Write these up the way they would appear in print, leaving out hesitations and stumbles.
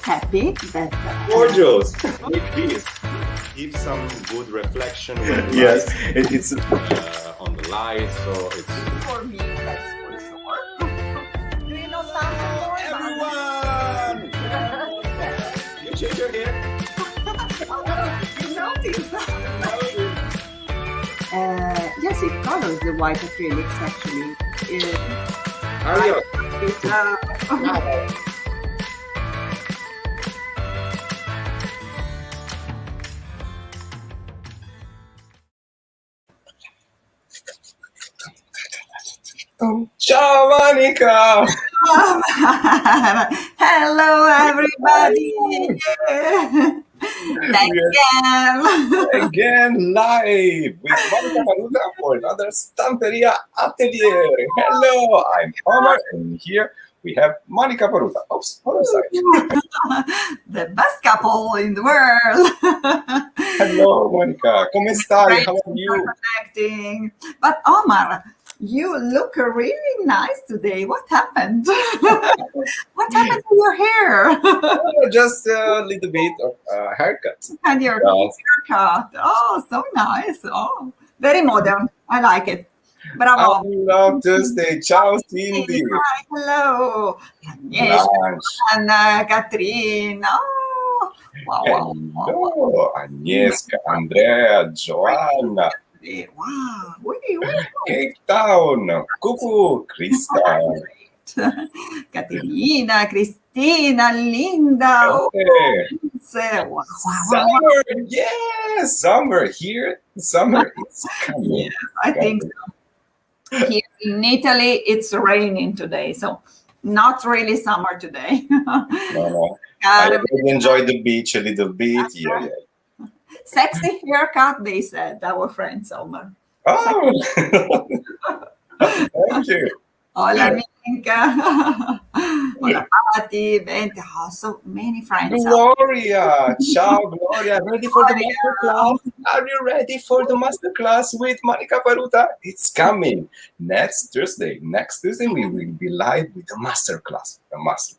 happy that gorgeous. With this, give some good reflection when Yes, light, it's on the light, so it's for me, that's for sure. Do you know something more? everyone. You change your hair. You notice? Yes, it colors the white acrylics actually. Ariel. Ciao Monica! Hello, everybody! Again live with Monica Paruta for another Stamperia Atelier. Hello, I'm Omar, and here we have Monica Paruta. Oops, hold on a second. The best couple in the world. Hello, Monica. ¿Cómo estás? Great How are you? connecting. But Omar, you look really nice today. What happened? What happened to your hair? Oh, just a little bit of haircut. And your haircut. Oh, so nice. Oh, very modern. I like it. Bravo. I love Tuesday. Ciao, Cindy. Hi, hello. Agnieszka and Catherine. Oh, wow. Hello, Agnieszka, Andrea, Joanna. Wow. Cape Town, Cuckoo, Krista. Caterina, Cristina, Linda. Oh, wow. Summer, yes, summer here. Summer is coming. Yes, I think so. Here in Italy, it's raining today, so not really summer today. No. I enjoy the beach a little bit. Yeah. Sexy haircut, they said, our friend Omar. Oh, thank you. Hola, Minka. Hola, Patti, Bente. Oh, so many friends. Gloria, ciao, Gloria. Ready for the masterclass? Are you ready for the masterclass with Monica Paruta? It's coming next Tuesday. We will be live with the masterclass.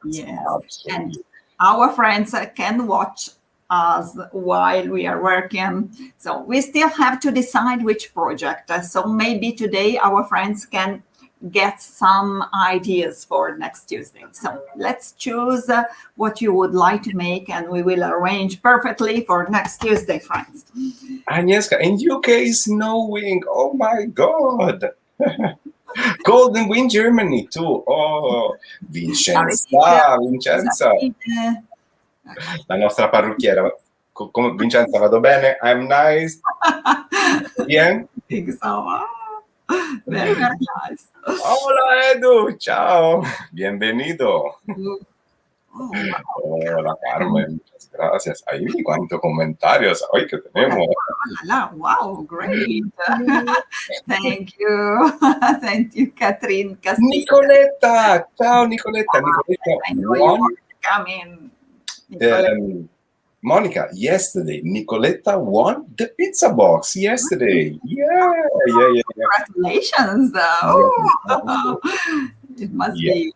Yes, and our friends can watch us while we are working. So we still have to decide which project. So maybe today our friends can get some ideas for next Tuesday. So let's choose what you would like to make, and we will arrange perfectly for next Tuesday, friends. Agnieszka, in UK is snowing. Oh my God. Golden Wind Germany too. Oh, Vincenza. La nostra parrucchiera. Come Vincenza, vado bene? I'm nice. Bien? I think so. Very, very nice. Hola, Edu. Ciao. Bienvenido. Oh, wow. Hola, Carmen. Muchas gracias. Ay, cuántos comentarios hoy que tenemos. Wow, great. Thank you. Thank you, Catherine Castillo. Nicoletta. Ciao, Nicoletta. I know you are coming. Monica, yesterday, Nicoletta won the pizza box yesterday. Yeah. Congratulations. Oh. It must be,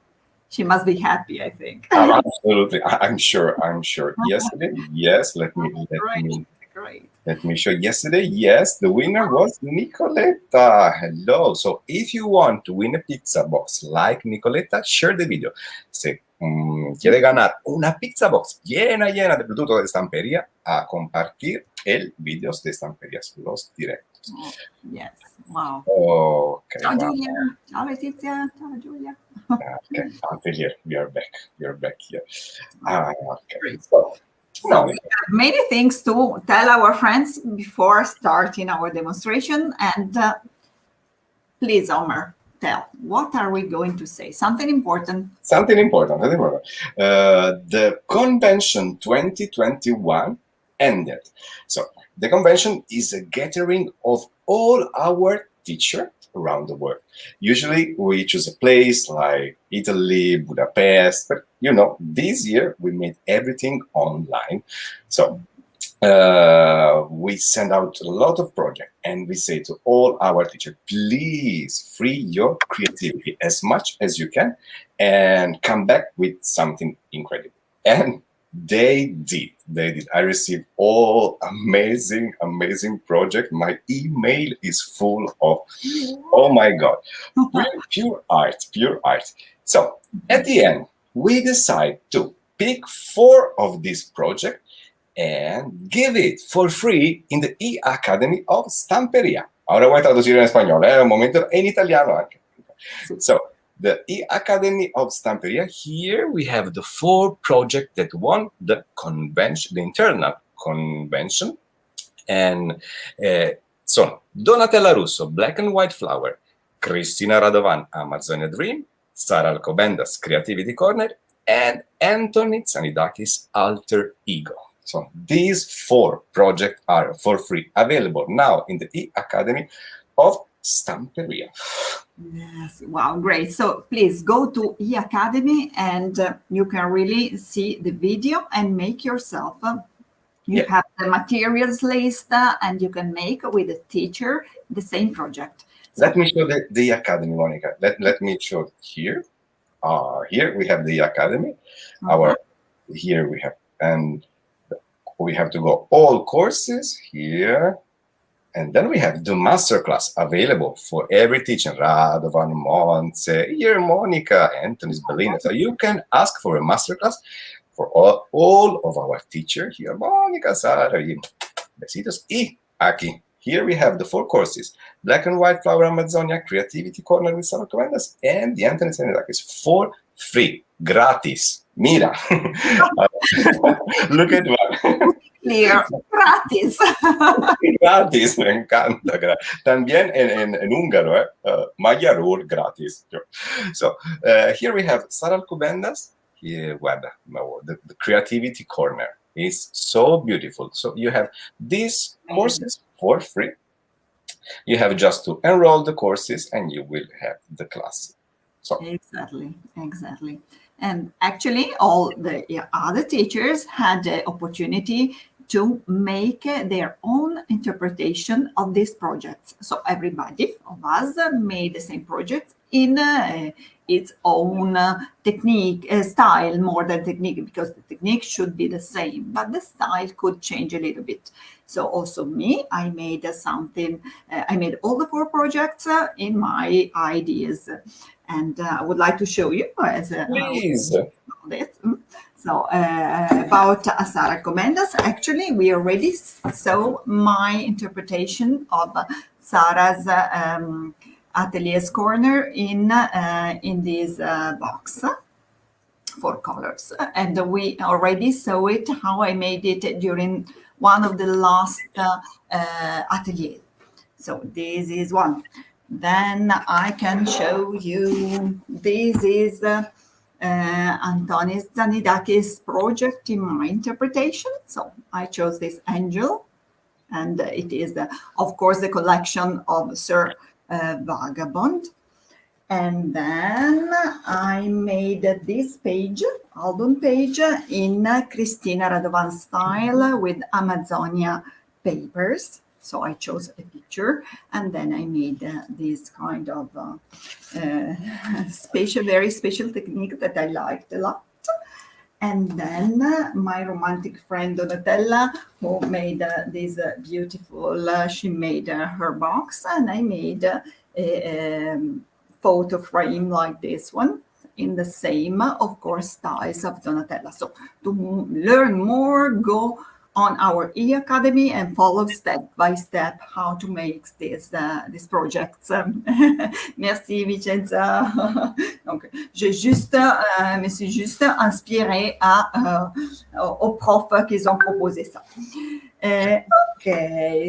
she must be happy, I think. Absolutely. I'm sure. Yesterday, yes, let me show. Yesterday, yes, the winner was Nicoletta. Hello. So if you want to win a pizza box like Nicoletta, share the video. Say, quiere ganar una pizza box llena de productos de Stamperia, a compartir el videos de Stamperia, los directos. Yes, wow. Okay. Ciao, Giulia. Ciao, Letizia. Ciao, Giulia. Okay, Atelier, we are back. You're back here. Okay. So we have many things to tell our friends before starting our demonstration. And please, Omar, tell, what are we going to say? Something important. The convention 2021 ended. So the convention is a gathering of all our teachers around the world. Usually we choose a place like Italy, Budapest, but this year we made everything online. So we send out a lot of projects, and we say to all our teachers, please free your creativity as much as you can and come back with something incredible. And They did. They did. I received all amazing, amazing project. My email is full of, oh my God, pure art, pure art. So at the end, we decide to pick 4 of this project and give it for free in the e-Academy of Stamperia. Ahora voy a traducir en español, un momento en italiano anche. So, the e-Academy of Stamperia, here we have the 4 projects that won the convention, the internal convention. And sono Donatella Russo, Black and White Flower, Cristina Radovan, Amazonia Dream, Sara Alcobendas, Creativity Corner, and Anthony Tsanidakis, Alter Ego. So these 4 projects are for free, available now in the e-Academy of Stamperia. Yes, wow, great. So please go to e-Academy and you can really see the video and make yourself. You have the materials list and you can make with the teacher the same project. So, let me show the Academy, Monica. Let me show here. Here we have the Academy. Here we have, and we have to go all courses here. And then we have the masterclass available for every teacher. Radovan, Montse, here Monica, Anthony's, Bellina. So you can ask for a masterclass for all of our teachers here. Monica, Sara, besitos. Y aquí, here we have the 4 courses. Black and White Flower Amazonia, Creativity Corner with Sara Comendas, and the Anthony Tsanidakis for free, gratis. Mira. Look at that. Clear, gratis. Gratis, me encanta. También en húngaro, magyarul gratis. So here we have Sara Alcobendas, the Creativity Corner. It's so beautiful. So you have these courses for free. You have just to enroll the courses and you will have the class. So Exactly. And actually, all the other teachers had the opportunity to make their own interpretation of these projects. So everybody of us made the same project in its own technique, style, more than technique, because the technique should be the same, but the style could change a little bit. So also me, I made something, I made all the 4 projects in my ideas. And I would like to show you as please. this. So about Sara Comendas, actually, we already saw my interpretation of Sara's Atelier's corner in this box for colors, and we already saw it how I made it during one of the last Atelier. So this is one. Then I can show you, this is Antonis Tsanidakis' project in my interpretation. So I chose this angel, and it is, of course, the collection of Sir Vagabond. And then I made this page, album page, in Cristina Radovan style with Amazonia papers. So I chose a picture, and then I made this kind of very special technique that I liked a lot. And then my romantic friend Donatella, who made this beautiful, she made her box, and I made a photo frame like this one in the same, of course, styles of Donatella. So to learn more, go on our e-Academy and follow step by step how to make this projects. Merci Vicenza. Donc, je me suis juste inspirée aux profs qui ont proposé ça. Ok.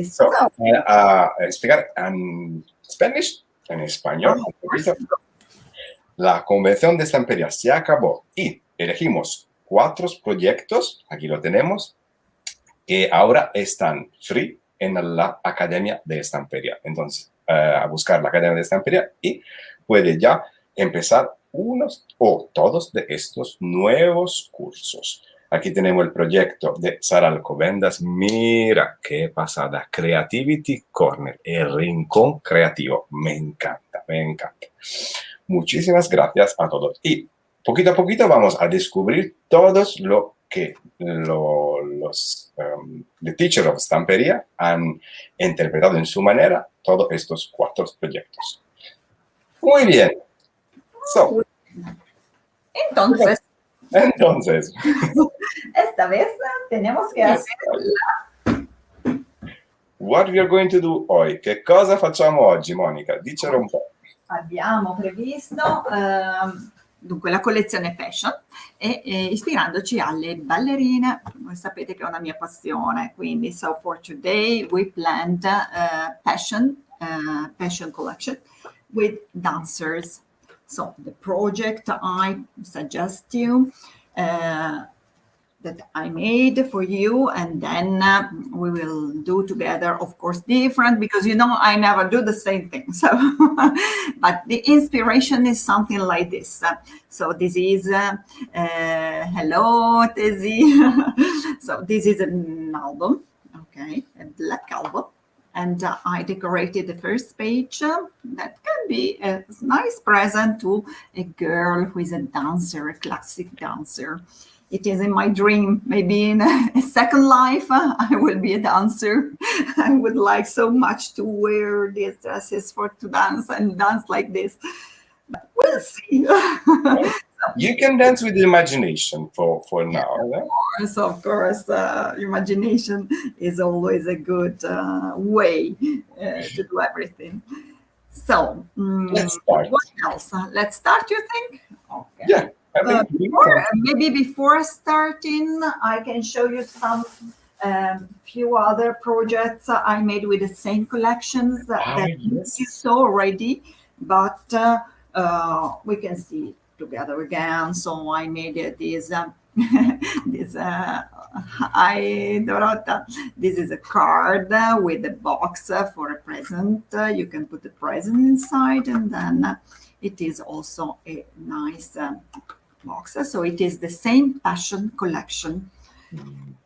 So, explicar en Spanish, en español. La convención de Stamperia se acabó y elegimos 4 proyectos, aquí lo tenemos, que ahora están free en la Academia de Stamperia. Entonces, a buscar la Academia de Stamperia y puede ya empezar unos o todos de estos nuevos cursos. Aquí tenemos el proyecto de Sara Alcobendas. Mira qué pasada. Creativity Corner, el rincón creativo. Me encanta, me encanta. Muchísimas gracias a todos. Y poquito a poquito vamos a descubrir todos los que the teacher of Stamperia han interpretado en su manera todos estos 4 proyectos. Muy bien. So, Entonces, esta vez tenemos que hacer what we are going to do hoy. Che cosa facciamo oggi, Monica? Dicelo un po'. Abbiamo previsto dunque la collezione fashion e ispirandoci alle ballerine. Voi sapete che è una mia passione, quindi so for today we planned fashion collection with dancers. So the project I suggest you that I made for you, and then we will do together, of course, different, because I never do the same thing. So, but the inspiration is something like this. So this is, hello, Tesi. So this is an album, okay, a black album. And I decorated the first page. That can be a nice present to a girl who is a dancer, a classic dancer. It is in my dream. Maybe in a second life, I will be a dancer. I would like so much to wear these dresses to dance and dance like this. But we'll see. You can dance with the imagination for now. Of course, imagination is always a good way to do everything. So, let's start. What else? Let's start, you think? Okay. Yeah. Maybe before starting, I can show you some few other projects I made with the same collections that you saw already, but we can see it together again. So I made this Dorota. This is a card with a box for a present. You can put the present inside, and then it is also a nice box. So it is the same passion collection.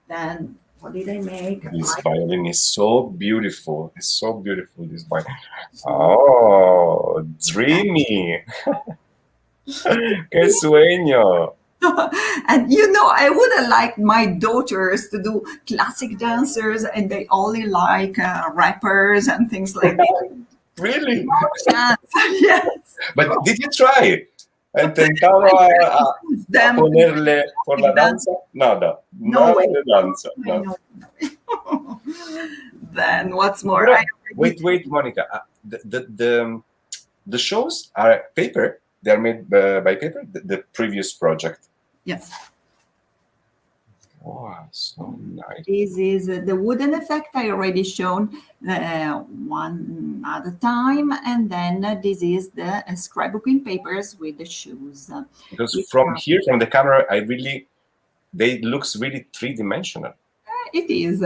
Then what did I make? This violin is so beautiful. It's so beautiful, this violin. Oh, dreamy. Qué sueño. And I wouldn't like my daughters to do classic dancers, and they only like rappers and things like that. Really? No chance. Yes. But did you try? ¿Intentaba a ponerle por la danza? Nada. Nada de danza. No. Then what's more? Wait, Monica. The shows are paper. They are made by paper. The previous project. Yes. Wow, so nice. This is the wooden effect I already shown one other time, and then this is the scrapbooking papers with the shoes. Because from the camera, they looks really 3-dimensional. It is.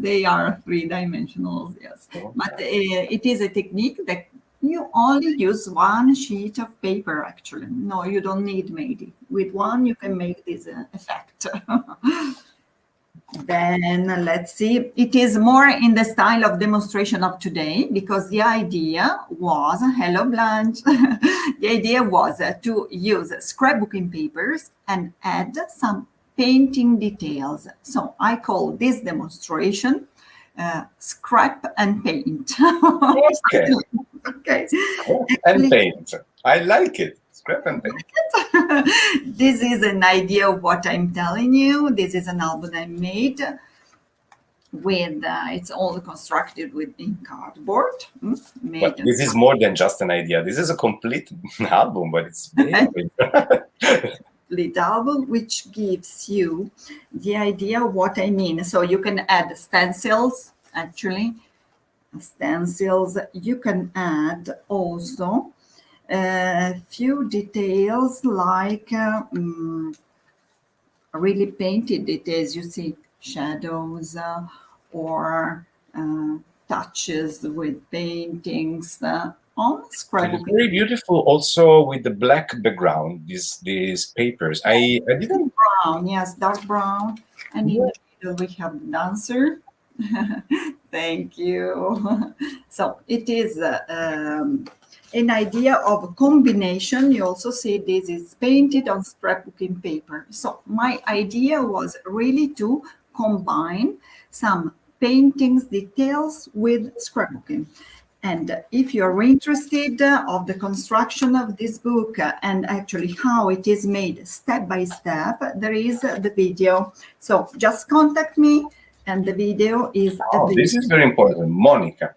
They are 3-dimensional, yes. Okay. But it is a technique that you only use one sheet of paper, actually. No, you don't need maybe. With one, you can make this effect. Then let's see. It is more in the style of demonstration of today, because the idea was, hello Blanche, the idea was to use scrapbooking papers and add some painting details. So I call this demonstration scrap and paint. Okay. Okay. And paint. I like it. Scrap and paint. This is an idea of what I'm telling you. This is an album I made with, it's all constructed in cardboard. But this is more than just an idea. This is a complete album, but it's very complete album, which gives you the idea of what I mean. So you can add stencils, actually. Stencils. You can add also a few details like really painted details. You see shadows or touches with paintings on scrapbook. Very beautiful, also with the black background. These papers. I didn't brown. Yes, dark brown, and in the middle we have the dancer. Thank you. So it is an idea of a combination. You also see this is painted on scrapbooking paper. So my idea was really to combine some paintings details with scrapbooking. And if you're interested of the construction of this book and actually how it is made step by step, there is the video. So just contact me, and the video is Oh, this is very important, Monica.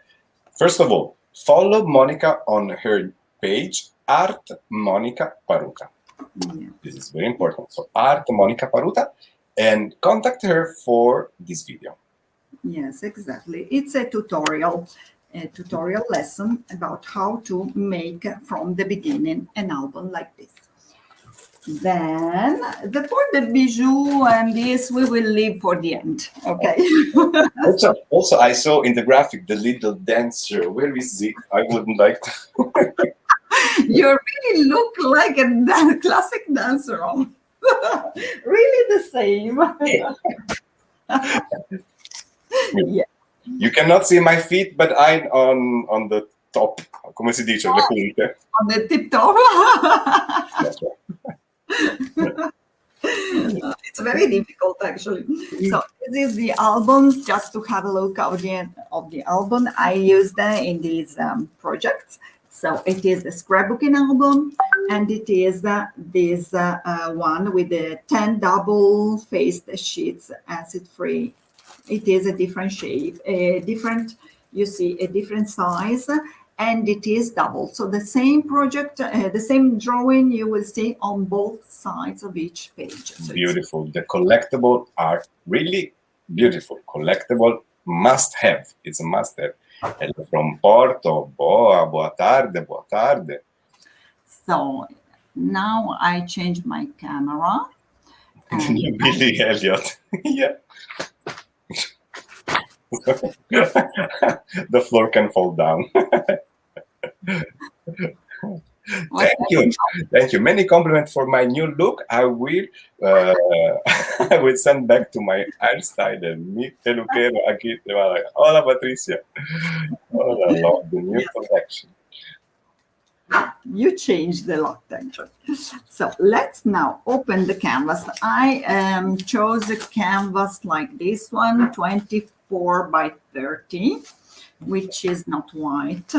First of all, follow Monica on her page, Art Monica Paruta. Yeah. This is very important. So Art Monica Paruta, and contact her for this video. Yes, exactly. It's a tutorial lesson about how to make from the beginning an album like this. Then the pour de bijou and this we will leave for the end. Okay. Also, I saw in the graphic the little dancer. Where is it? I wouldn't like to. You really look like a classic dancer. Really the same. Yeah. You cannot see my feet, but I'm on the top. Come si dice? Le punte. On the tip top. It's very difficult actually. So this is the album, just to have a look of the album I used in these projects. So it is the scrapbooking album, and it is this one with the 10 double-faced sheets, acid-free. It is a different shape, you see, a different size, and it is double. So the same project, the same drawing you will see on both sides of each page. So beautiful. The collectible are really beautiful. Collectible must have. It's a must have. Hello from Porto. Boa tarde, boa tarde. So now I change my camera. And Billy Elliot. Yeah. The floor can fall down. Thank you. Many compliments for my new look. I will I will send back to my hairstyle. Mi peluquero aquí te va a dar. Hola, Patricia. Oh, I love the new collection. You changed the lot actually. So let's now open the canvas. I chose a canvas like this one, 24 by 30, which is not white.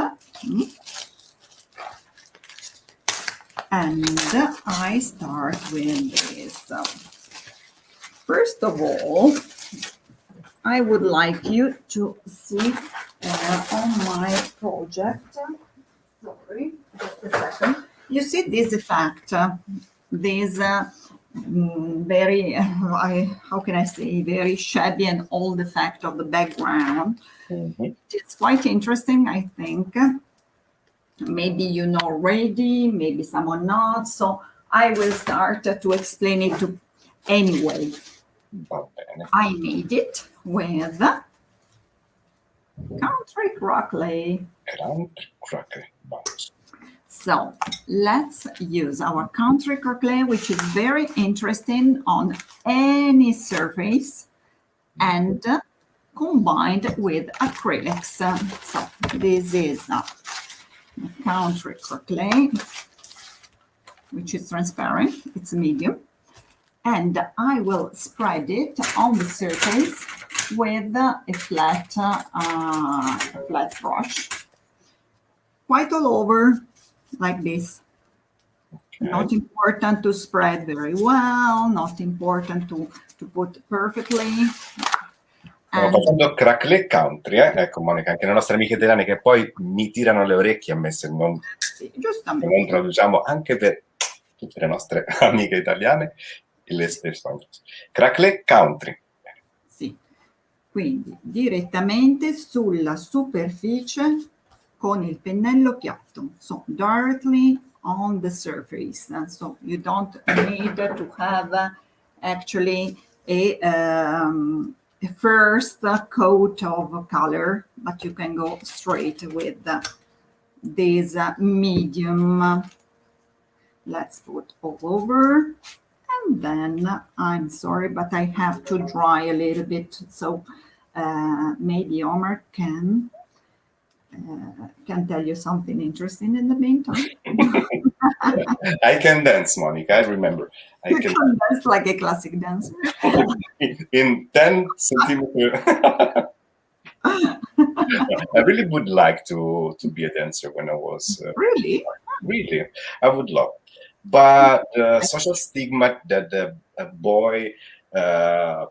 And I start with this. First of all, I would like you to see on my project. Sorry, just a second. You see this effect, this very, how can I say, very shabby and old effect of the background. It's quite interesting, I think. Maybe you know already, maybe someone not. So I will start to explain it to anyway. I made it with country croquet. So let's use our country croquet, which is very interesting on any surface and combined with acrylics. So this is country croquet, which is transparent. It's medium. And I will spread it on the surface with a flat brush. Quite all over, like this. Okay. Not important to spread very well, not important to put perfectly. Stiamo facendo crackle country, ecco Monica, anche le nostre amiche italiane che poi mi tirano le orecchie a me se non traduciamo, anche per tutte le nostre amiche italiane le espressioni. Crackle country. Sì, quindi direttamente sulla superficie con il pennello piatto, so directly on the surface. And so you don't need to have actually a first coat of color, but you can go straight with this medium. Let's put all over. And then, I'm sorry, but I have to dry a little bit. So maybe Omar can can tell you something interesting in the meantime. I can dance, Monica. I remember. You can dance like a classic dancer. In 10 centimeters. I really would like to be a dancer when I was Really? really. I would love, but the social stigma that a boy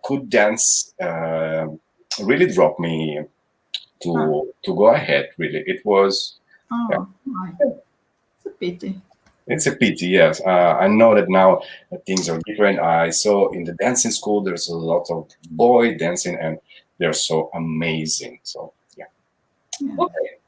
could dance really dropped me to go ahead. Really, it was. Yeah. Oh, my. It's a pity. It's a pity, yes. I know that now things are different. I saw in the dancing school there's a lot of boy dancing, and they're so amazing. So yeah. Yeah. Okay.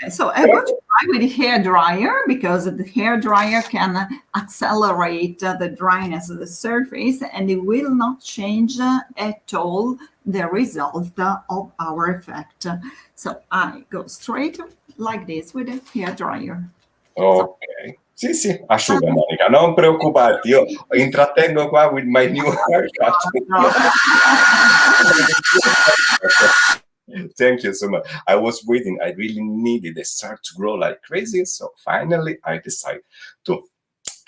So I want to try with the hair dryer because the hair dryer can accelerate the dryness of the surface, and it will not change at all the result of our effect. So I go straight like this with the hair dryer. Ok. Sì, sì, asciuga Monica, non preoccuparti, io intrattengo qua with my new haircut. Thank you so much. I was waiting. I really needed it start to grow like crazy. So finally, I decided to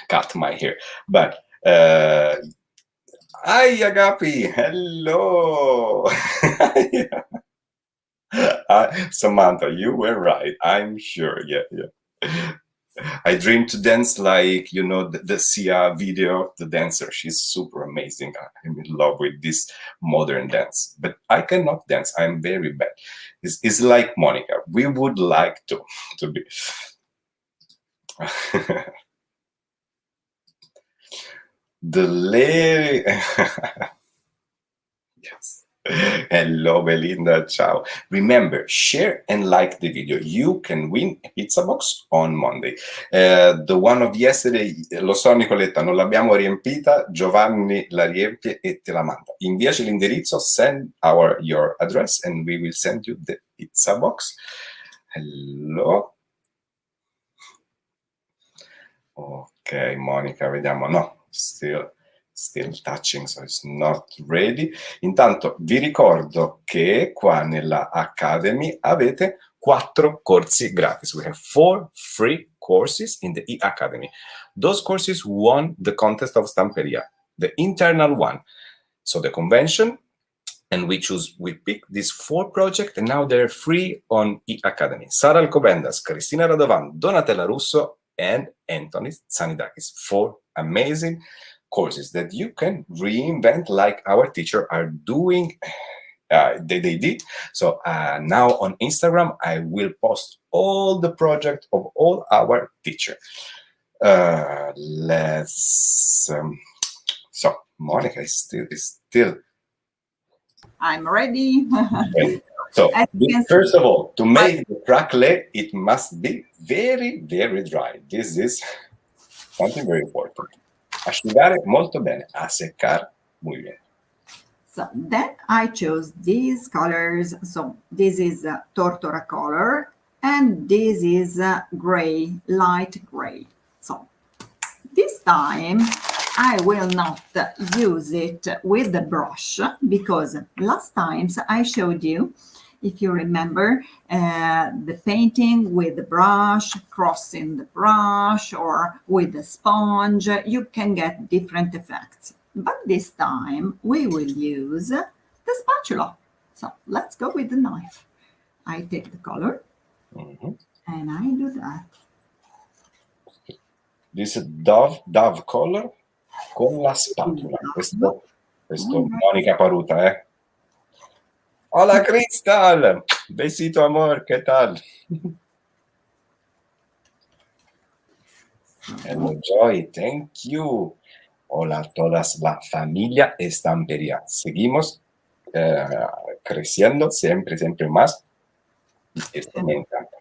cut my hair. But hi, Agapi. Hello. Samantha, you were right. I'm sure. Yeah, yeah. I dream to dance like, you know, the Sia video, the dancer. She's super amazing. I'm in love with this modern dance, but I cannot dance. I'm very bad. It's like Monica. We would like to be. The lady. Yes. Hello, Belinda. Ciao. Remember, share and like the video. You can win a pizza box on Monday. The one of yesterday, lo so, Nicoletta, non l'abbiamo riempita. Giovanni la riempie e te la manda. Inviaci l'indirizzo, send your address, and we will send you the pizza box. Hello. Ok, Monica, vediamo. No, still touching, so it's not ready. Intanto vi ricordo che qua nella Academy avete 4 corsi gratis. We have 4 free courses in the e-Academy. Those courses won the contest of Stamperia, the internal one. So the convention, and we pick these 4 projects, and now they're free on e-Academy. Sara Alcobendas, Cristina Radovan, Donatella Russo, and Anthony Tsanidakis. 4 amazing courses that you can reinvent like our teacher are doing. They did. So now on Instagram, I will post all the projects of all our teachers. So Monica is still. I'm ready. Okay. So first of all, to make the crackle, it must be very, very dry. This is something very important. Asciugare molto bene, a seccar muy bien. So then I chose these colors. So this is a tortora color, and this is gray, light gray. So this time I will not use it with the brush because last times I showed you, if you remember, the painting with the brush, crossing the brush, or with the sponge, you can get different effects. But this time we will use the spatula. So let's go with the knife. I take the color and I do that. This is Dove color con la spatula. Questo Monica Paruta, eh? Hola, Crystal. Besito, amor. ¿Qué tal? Hello, Joy. Thank you. Hola a todas la familia Stamperia. Seguimos creciendo siempre, siempre más. Esto me encanta.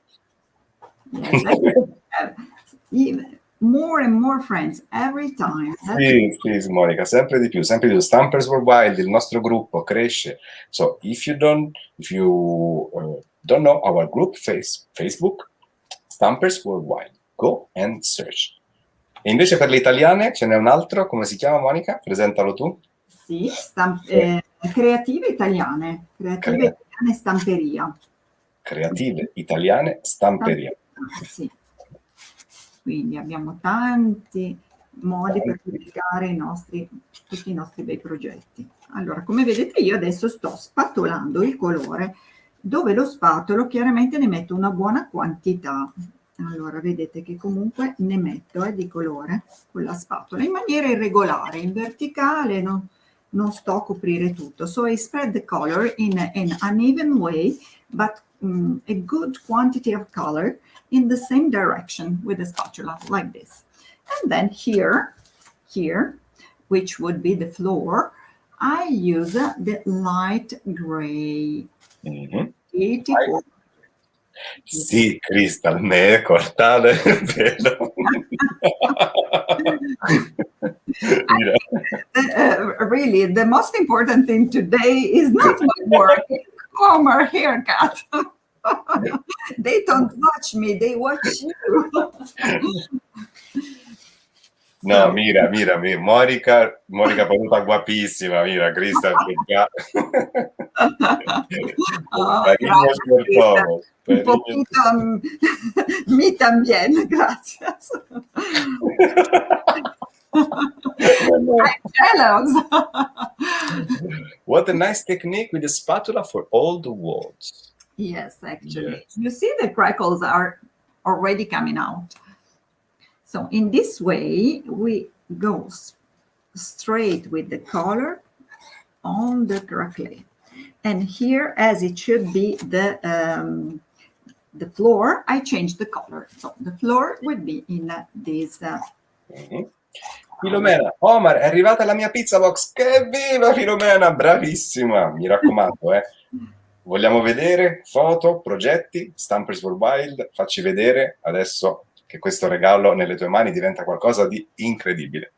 Yes, more and more friends every time. Sì, Monica, sempre di più, sempre di più. Stampers Worldwide, il nostro gruppo cresce. So if you don't know our group Facebook, Stampers Worldwide, go and search. E invece per le italiane ce n'è un altro, come si chiama, Monica? Presentalo tu. Sì, Creative Italiane Stamperia. creative italiane Stamperia. Sì. Quindi abbiamo tanti modi per pubblicare tutti i nostri bei progetti. Allora, come vedete io adesso sto spatolando il colore, dove lo spatolo chiaramente ne metto una buona quantità. Allora, vedete che comunque ne metto di colore con la spatola in maniera irregolare, in verticale, non sto a coprire tutto. So I spread the color in an uneven way, but a good quantity of color in the same direction with the spatula, like this. And then here, which would be the floor, I use the light gray. Beautiful. Sì, Crystal, me cortare il pelo. Really, the most important thing today is not my work, it's Homer haircut. They don't watch me, they watch you. No, mira, Monica Paruta guapissima, mira, Crystal, cariños por todos. Un poquito me también, gracias. I'm jealous. What a nice technique with the spatula for all the walls. Yes, actually. Yes. You see the crackles are already coming out. So in this way, we go straight with the color on the crackle. And here, as it should be the floor, I changed the color. So the floor would be in this. Filomena, Omar, è arrivata la mia pizza box. Che viva Filomena, bravissima. Mi raccomando, vogliamo vedere foto, progetti, Stampers Worldwide, facci vedere adesso che questo regalo nelle tue mani diventa qualcosa di incredibile.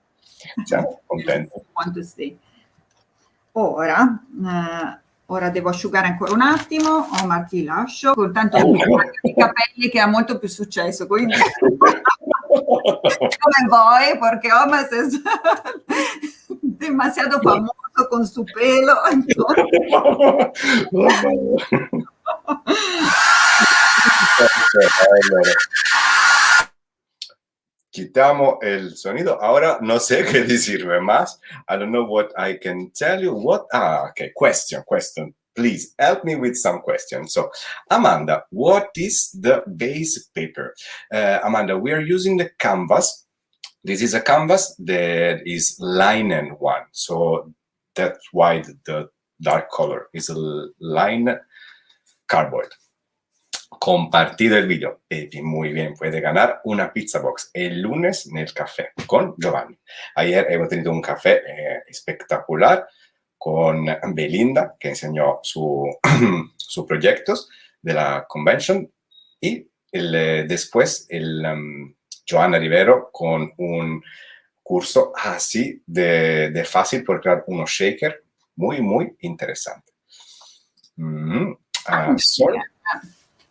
Siamo contenti. Ora devo asciugare ancora un attimo. Omar, ti lascio. Con tanto i capelli che ha molto più successo, quindi come vuoi, perché Omar è demasiado famoso con su pelo. Quitamos el sonido. Ahora no sé qué decirme más. I don't know what I can tell you. Okay, question. Please help me with some questions. So, Amanda, what is the base paper? Amanda, we are using the canvas. This is a canvas that is linen one. So that's why the dark color is a line cardboard. Compartido el video. Pepi, muy bien, puede ganar una pizza box el lunes nel café con Giovanni. Ayer hemos tenido un café espectacular con Belinda, que enseñó sus proyectos de la convention, y después Joana Rivero con un curso así de fácil por crear unos shaker muy, muy interesante.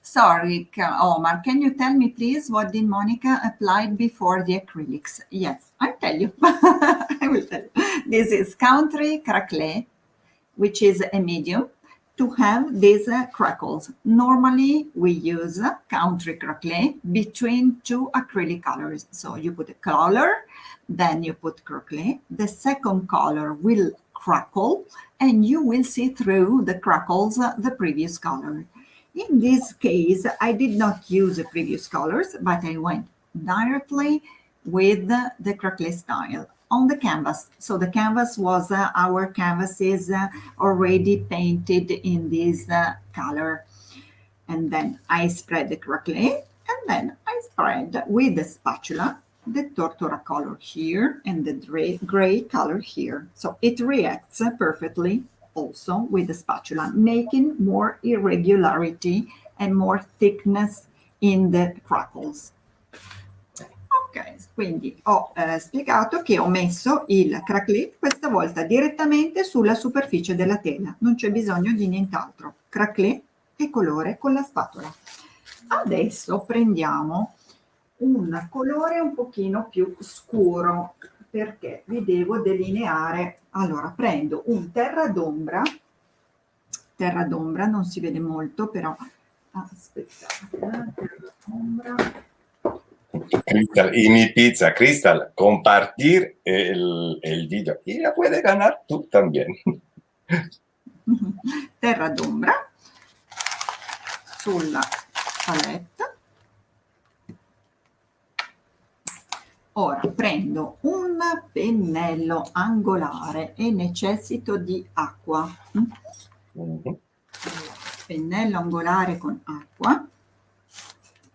Sorry, Omar, can you tell me, please, what did Monica applied before the acrylics? Yes, I'll tell you. I will tell you. This is Country Crackle, which is a medium, to have these crackles. Normally, we use Country Crackle between two acrylic colors. So you put a color, then you put crackle. The second color will crackle, and you will see through the crackles the previous color. In this case, I did not use the previous colors, but I went directly with the crackle style on the canvas. So the canvas was our canvases already painted in this color. And then I spread the crackle, and then I spread with the spatula the tortora color here and the gray color here. So it reacts perfectly also with the spatula, making more irregularity and more thickness in the crackles. Ok, quindi ho spiegato che ho messo il crackle questa volta direttamente sulla superficie della tela, non c'è bisogno di nient'altro, crackle e colore con la spatola. Adesso prendiamo un colore un pochino più scuro, perché vi devo delineare. Allora prendo un terra d'ombra, non si vede molto, però Aspettate, ombra. Crystal, y mi pizza, Crystal, compartir el video. Y la puedes ganar tú también. Terra d'ombra sulla palette. Ora prendo un pennello angolare e necessito di acqua. Pennello angolare con acqua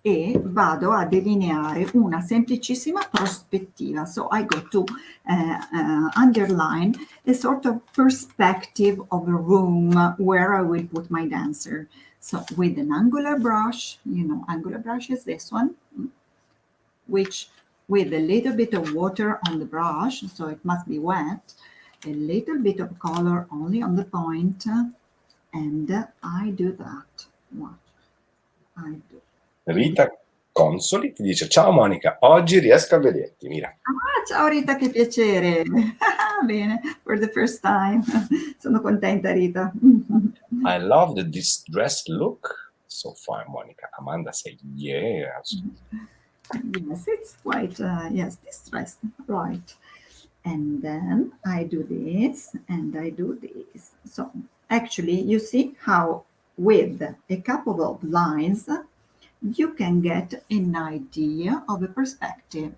e vado a delineare una semplicissima prospettiva. So I go to underline a sort of perspective of a room where I will put my dancer. So with an angular brush, you know, angular brush is this one, which with a little bit of water on the brush, so it must be wet, a little bit of color only on the point, and I do that. What I do. Rita Consoli ti dice: ciao Monica, oggi riesco a vederti, mira. Ah, ciao Rita, che piacere. Bene, for the first time. Sono contenta, Rita. I love the distressed look so far, Monica. Amanda said, yes. Yes, it's quite, yes, distressed, right. And then I do this and I do this. So actually, you see how with a couple of lines, you can get an idea of a perspective.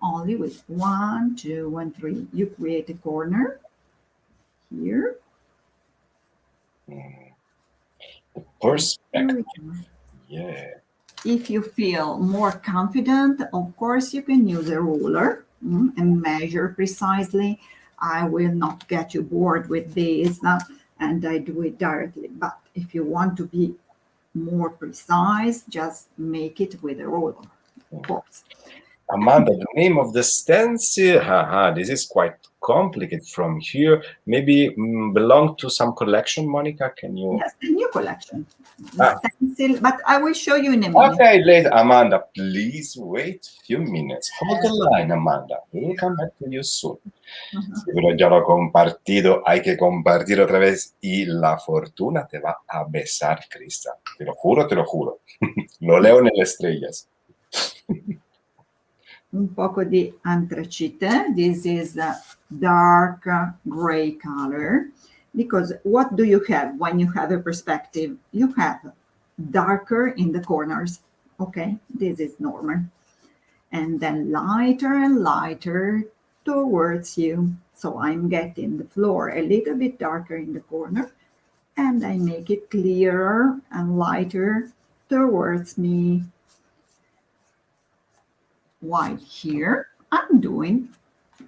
Only with 1, 2, and 3. You create a corner here. The perspective. Yeah. If you feel more confident, of course, you can use a ruler and measure precisely. I will not get you bored with this, and I do it directly. But if you want to be more precise, just make it with a ruler, of course. Amanda, the name of the stencil, this is quite complicated from here. Maybe belong to some collection, Monica? Can you? Yes, a new collection. Stencil, but I will show you in a minute. Okay, later. Amanda, please wait a few minutes. Hold the line, Amanda. We'll come back to you soon. Seguro ya lo he compartido. Hay que compartir otra vez y la fortuna te va a besar, Crista. Te lo juro, te lo juro. Lo leo en las estrellas. Un poco di antracite. This is a dark gray color, because what do you have when you have a perspective? You have darker in the corners. Okay, this is normal. And then lighter and lighter towards you. So I'm getting the floor a little bit darker in the corner, and I make it clearer and lighter towards me. While here I'm doing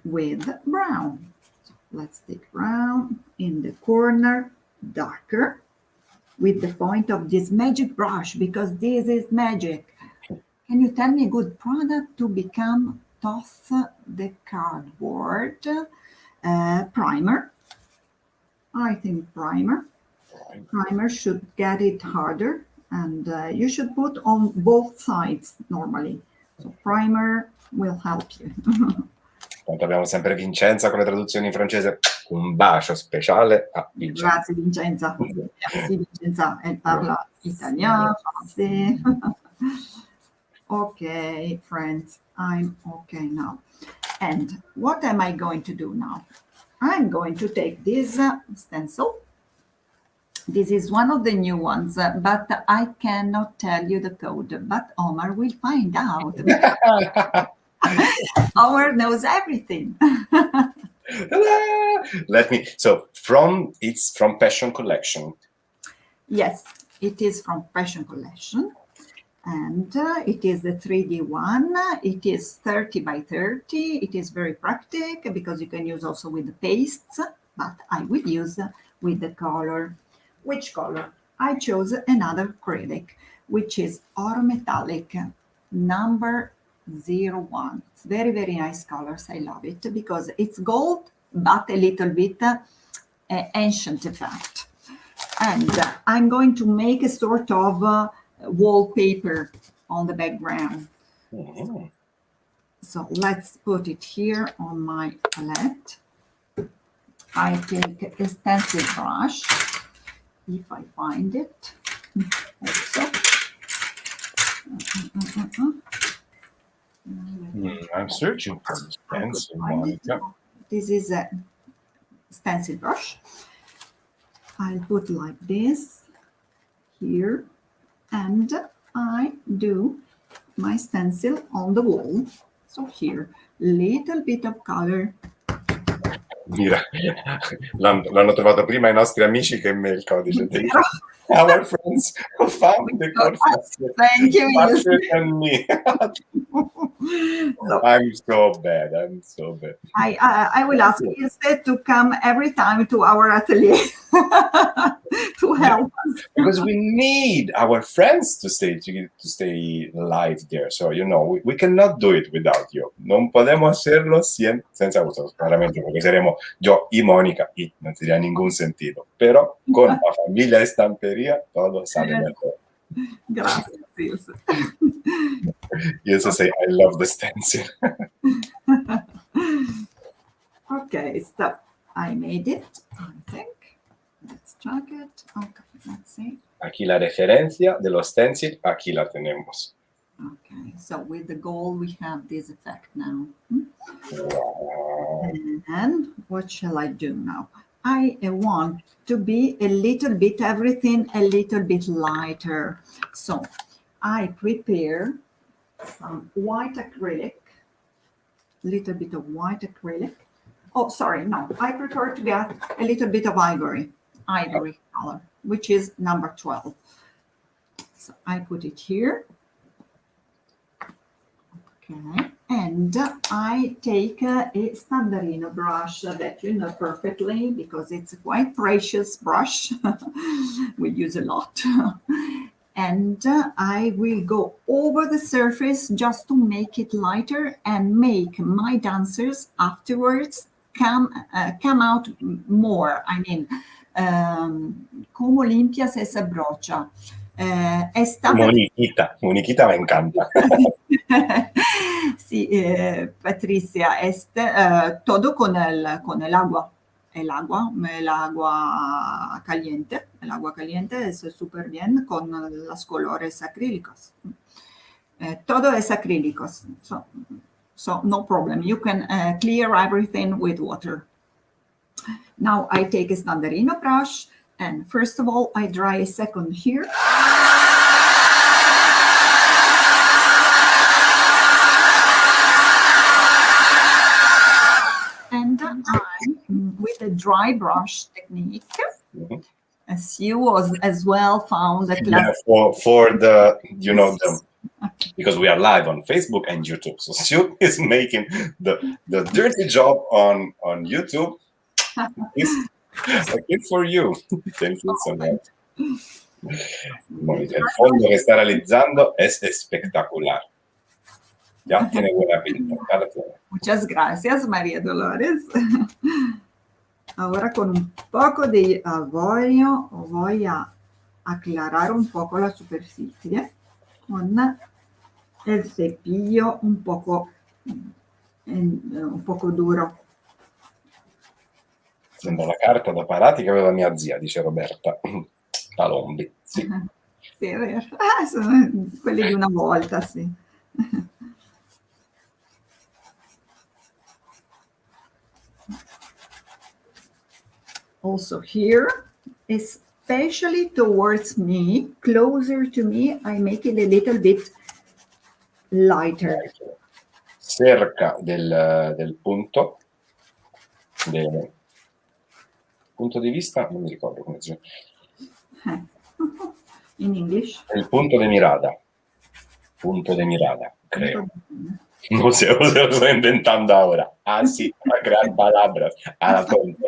with brown. So let's take brown in the corner, darker, with the point of this magic brush, because this is magic. Can you tell me a good product to become toss the cardboard? Primer. I think primer. Primer should get it harder, and you should put on both sides normally. So primer will help you. Tanto abbiamo sempre Vincenza con le traduzioni in francese. Un bacio speciale a Vincenza. Grazie Vincenza. Merci Vincenza. Elle parle italien, français. Okay, friends, I'm okay now. And what am I going to do now? I'm going to take this stencil. This is one of the new ones, but I cannot tell you the code, but Omar will find out. Omar knows everything. It's from Passion Collection. Yes, it is from Passion Collection. And it is the 3D one. It is 30 by 30. It is very practical because you can use also with the pastes, but I will use with the color. Which color? I chose another acrylic, which is Oro Metallic, number 01. It's very, very nice colors. I love it because it's gold, but a little bit ancient effect. And I'm going to make a sort of wallpaper on the background. Mm-hmm. So let's put it here on my palette. I take a stencil brush, if I find it. I'm searching for the stencil, Monica. This is a stencil brush. I'll put like this here, and I do my stencil on the wall. So here, little bit of color. Mira, l'hanno trovato prima i nostri amici che me il codice. Our friends found the code faster. Thank you. Faster than me. So, I'm so bad. I'm so bad. I will ask Ilse to come every time to our atelier to help us. Because we need our friends to stay live there. So, you know, we cannot do it without you. Non podemos hacerlo senza vosotros. Claramente, porque seremos yo y Mónica y no tendría ningún sentido. Pero con la familia de Stamperia, todo sale mejor. Gracias, Ilse. Ilse say, I love the stencil. Okay, so I made it, I think. Let's check it. Okay, let's see. Aquí la referencia de los stencil, aquí la tenemos. Okay, so with the gold, we have this effect now. Wow. And what shall I do now? I want to be a little bit, everything a little bit lighter. So I prepare some white acrylic, little bit of white acrylic. Oh, sorry, no, I prefer to get a little bit of ivory color, which is number 12. So I put it here. Okay, and I take a Standarino brush that you know perfectly because it's a quite precious brush. We use a lot. And I will go over the surface just to make it lighter and make my dancers afterwards come out more. I mean, como limpias esa brocha. Moniquita me encanta. Sí, Patricia, todo con el agua. El agua caliente. El agua caliente es súper bien con los colores acrílicos. Todo es acrílicos. So no problem. You can clear everything with water. Now I take a Standarino brush and first of all, I dry a second here. And with a dry brush technique, as you as well found that for the, you know, because we are live on Facebook and YouTube. So Sue is making the dirty job on YouTube. It's a gift for you. Thank you so much. El fondo que está realizando es espectacular. Ya tiene buena pinta. Muchas gracias, María Dolores. Ahora con un poco de avorio voy a aclarar un poco la superficie con el cepillo un poco duro. Sembra la carta da parati che aveva mia zia, dice Roberta Palombi. Sì. Sì, è vero. Sono quelli di una volta, sì. Also here, especially towards me, closer to me, I make it a little bit lighter. Cerca del punto di vista, non mi ricordo come si chiama. In English? El punto de mirada. Punto de mirada, creo. No sé, lo estoy inventando ahora. Ah, sí, a crear palabras. A la tonta.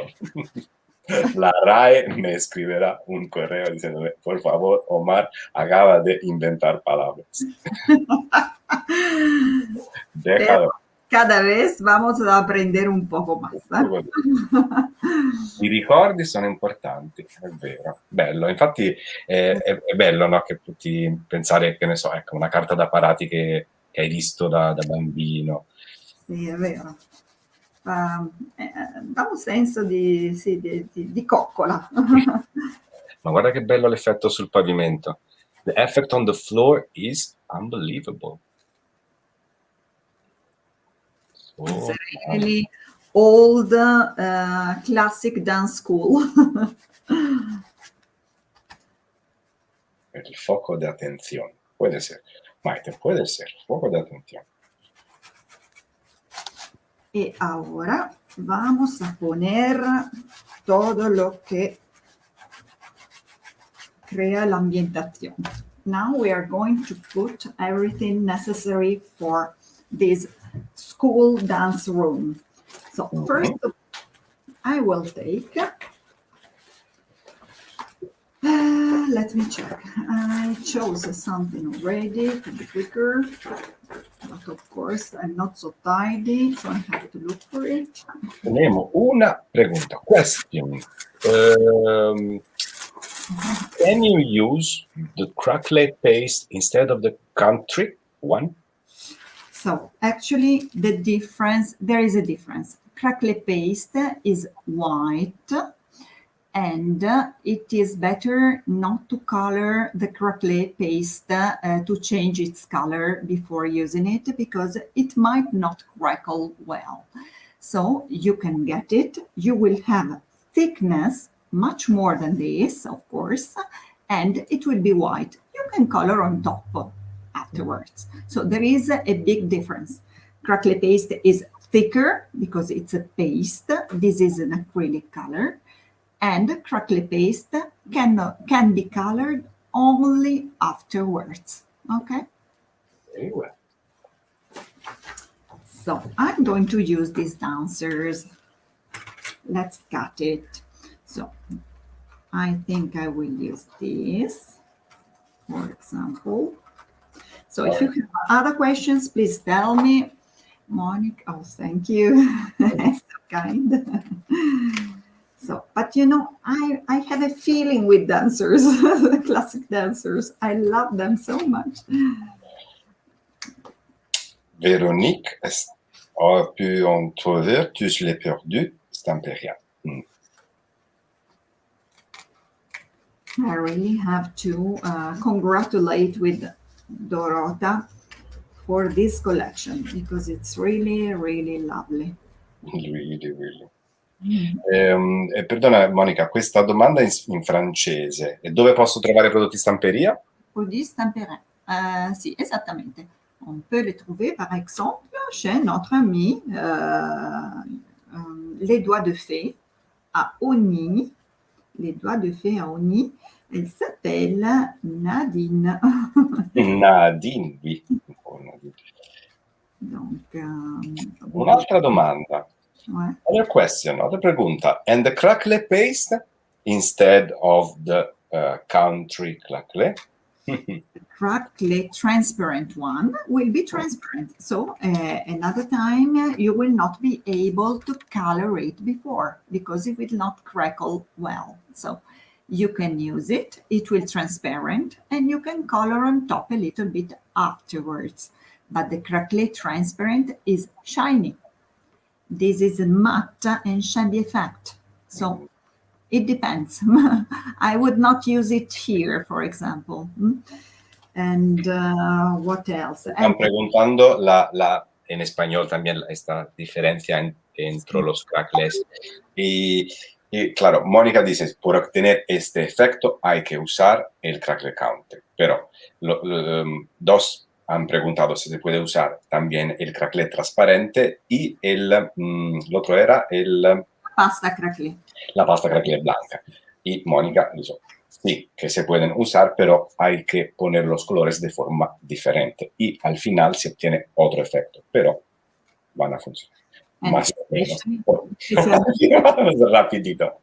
La RAE me escribirá un correo diciéndome, por favor, Omar acaba de inventar palabras. Déjalo. Cada vez vamos a aprender un poco más. I ricordi sono importanti, è vero. Bello, infatti è bello, no? Che tutti pensare, che ne so, ecco, una carta da parati che hai visto da bambino. Sì, è vero. Dà un senso di coccola. Ma guarda che bello l'effetto sul pavimento. The effect on the floor is unbelievable. It's a really old classic dance school. El foco de atención. Puede ser. Maite, puede ser. Foco de atención. Y ahora vamos a poner todo lo que crea la ambientación. Now we are going to put everything necessary for this school dance room. So first, I will take, let me check. I chose something already to be quicker, but of course I'm not so tidy, so I have to look for it. Tenemos una pregunta. Question. Can you use the crackle paste instead of the country one? So actually there is a difference. Crackle paste is white, and it is better not to color the crackle paste to change its color before using it, because it might not crackle well. So you can get it. You will have thickness much more than this, of course, and it will be white. You can color on top afterwards. So there is a big difference. Crackle paste is thicker because it's a paste. This is an acrylic color. And crackle paste can be colored only afterwards. Okay? Very well. So I'm going to use these dancers. Let's cut it. So I think I will use this, for example. So if you have other questions, please tell me. Monica, oh, thank you. So kind. So, but you know, I have a feeling with dancers, the classic dancers. I love them so much. Véronique a pu entrevoir, je l'ai perdu, Stamperia. I really have to congratulate with Dorota for this collection, because it's really, really lovely. Really, really. Perdona Monica, questa domanda in francese. E dove posso trovare prodotti Stamperia? Produits Stamperia. Si, esattamente. On peut les trouver, par exemple, chez notre ami Les Doigts de Fée à Oni. Les Doigts de Fée à Oni. Elle s'appelle Nadine. Nadine, oui. Donc, un'altra domanda. Ouais. Other question, other pregunta. And the crackle paste instead of the country crackle? Crackle transparent one will be transparent. So another time you will not be able to color it before, because it will not crackle well. So you can use it, it will transparent, and you can color on top a little bit afterwards. But the crackle transparent is shiny. This is a matte and shiny effect. So it depends. I would not use it here, for example. And what else? Están preguntando en español también esta diferencia entre los crackles. Y claro, Mónica dice, por obtener este efecto hay que usar el crackle counter. Pero dos han preguntado si se puede usar también el crackle transparente y el otro era pasta crackle. La pasta crackle blanca. Y Mónica dijo, sí, que se pueden usar, pero hay que poner los colores de forma diferente. Y al final se obtiene otro efecto, pero van a funcionar. Más o menos. Rapidito.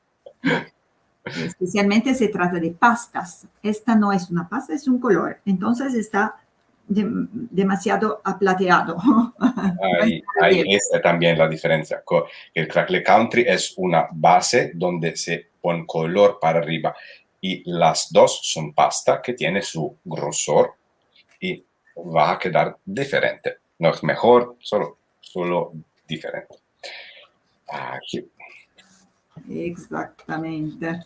Especialmente se trata de pastas. Esta no es una pasta, es un color. Entonces está demasiado aplateado. Ahí está también la diferencia. El crackle country es una base donde se pone color para arriba y las dos son pasta que tiene su grosor y va a quedar diferente. No es mejor, solo diferente. Aquí. Exactamente.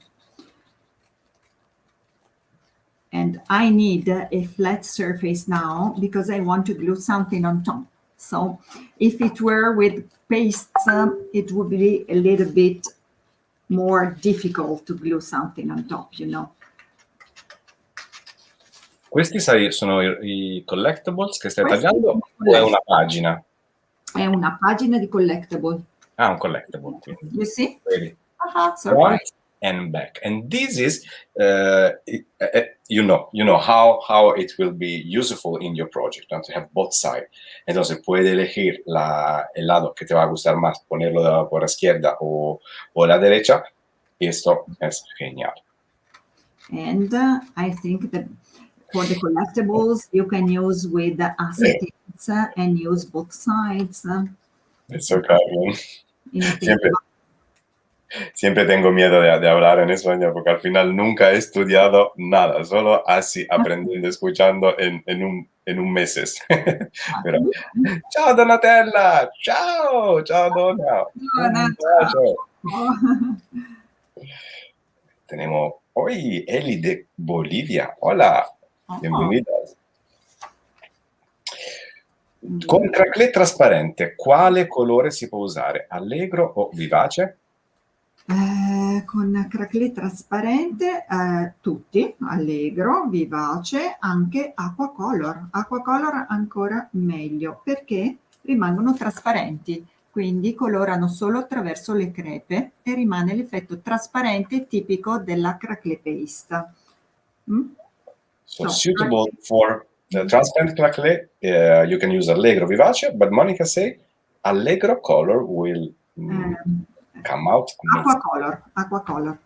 And I need a flat surface now because I want to glue something on top. So if it were with pastes, it would be a little bit more difficult to glue something on top, you know. Questi sai, sono i collectibles che stai Questi tagliando o è una pagina? È una pagina di collectible. Ah, un collectible. Quindi. You see? Vedi? Surprise. Front and back. And this is, you know how it will be useful in your project, to have both sides. Entonces puedes elegir el lado que te va a gustar más, ponerlo por la izquierda o la derecha. Y esto es genial. And I think that for the collectibles, you can use with the acetate and use both sides. It's okay. Siempre, siempre tengo miedo de hablar en español porque al final nunca he estudiado nada, solo así aprendiendo, escuchando en un meses. Pero, ciao Donatella, ciao Donna. Tenemos hoy Eli de Bolivia. Hola, bienvenidas. Con craquelé trasparente, quale colore si può usare? Allegro o vivace? Con craquelé trasparente, tutti, allegro, vivace, anche aquacolor. Aquacolor ancora meglio perché rimangono trasparenti, quindi colorano solo attraverso le crepe e rimane l'effetto trasparente tipico della craquelé paste. So suitable for the transparent craquelé, you can use Allegro Vivace, but Monica say Allegro color will come out. Aquacolor.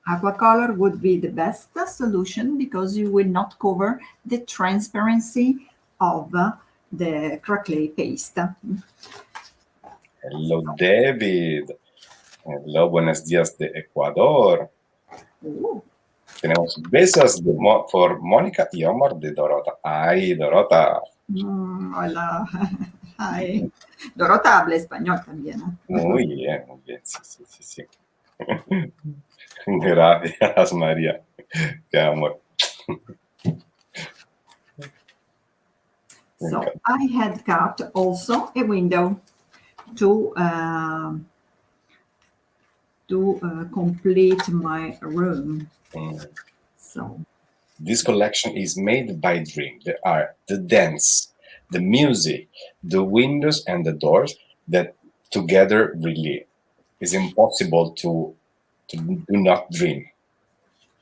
Aquacolor would be the best solution because you will not cover the transparency of the craquelé paste. Hello, David. Hello, buenos días de Ecuador. Tenemos besos por Mónica y Omar de Dorota. Ay, Dorota. Hola. Ay. Dorota habla español también. Muy bien. Sí. Gracias, María. Te amo. So I had cut also a window to complete my room. So this collection is made by Dream. There are the dance, the music, the windows and the doors that together really is impossible to do not dream.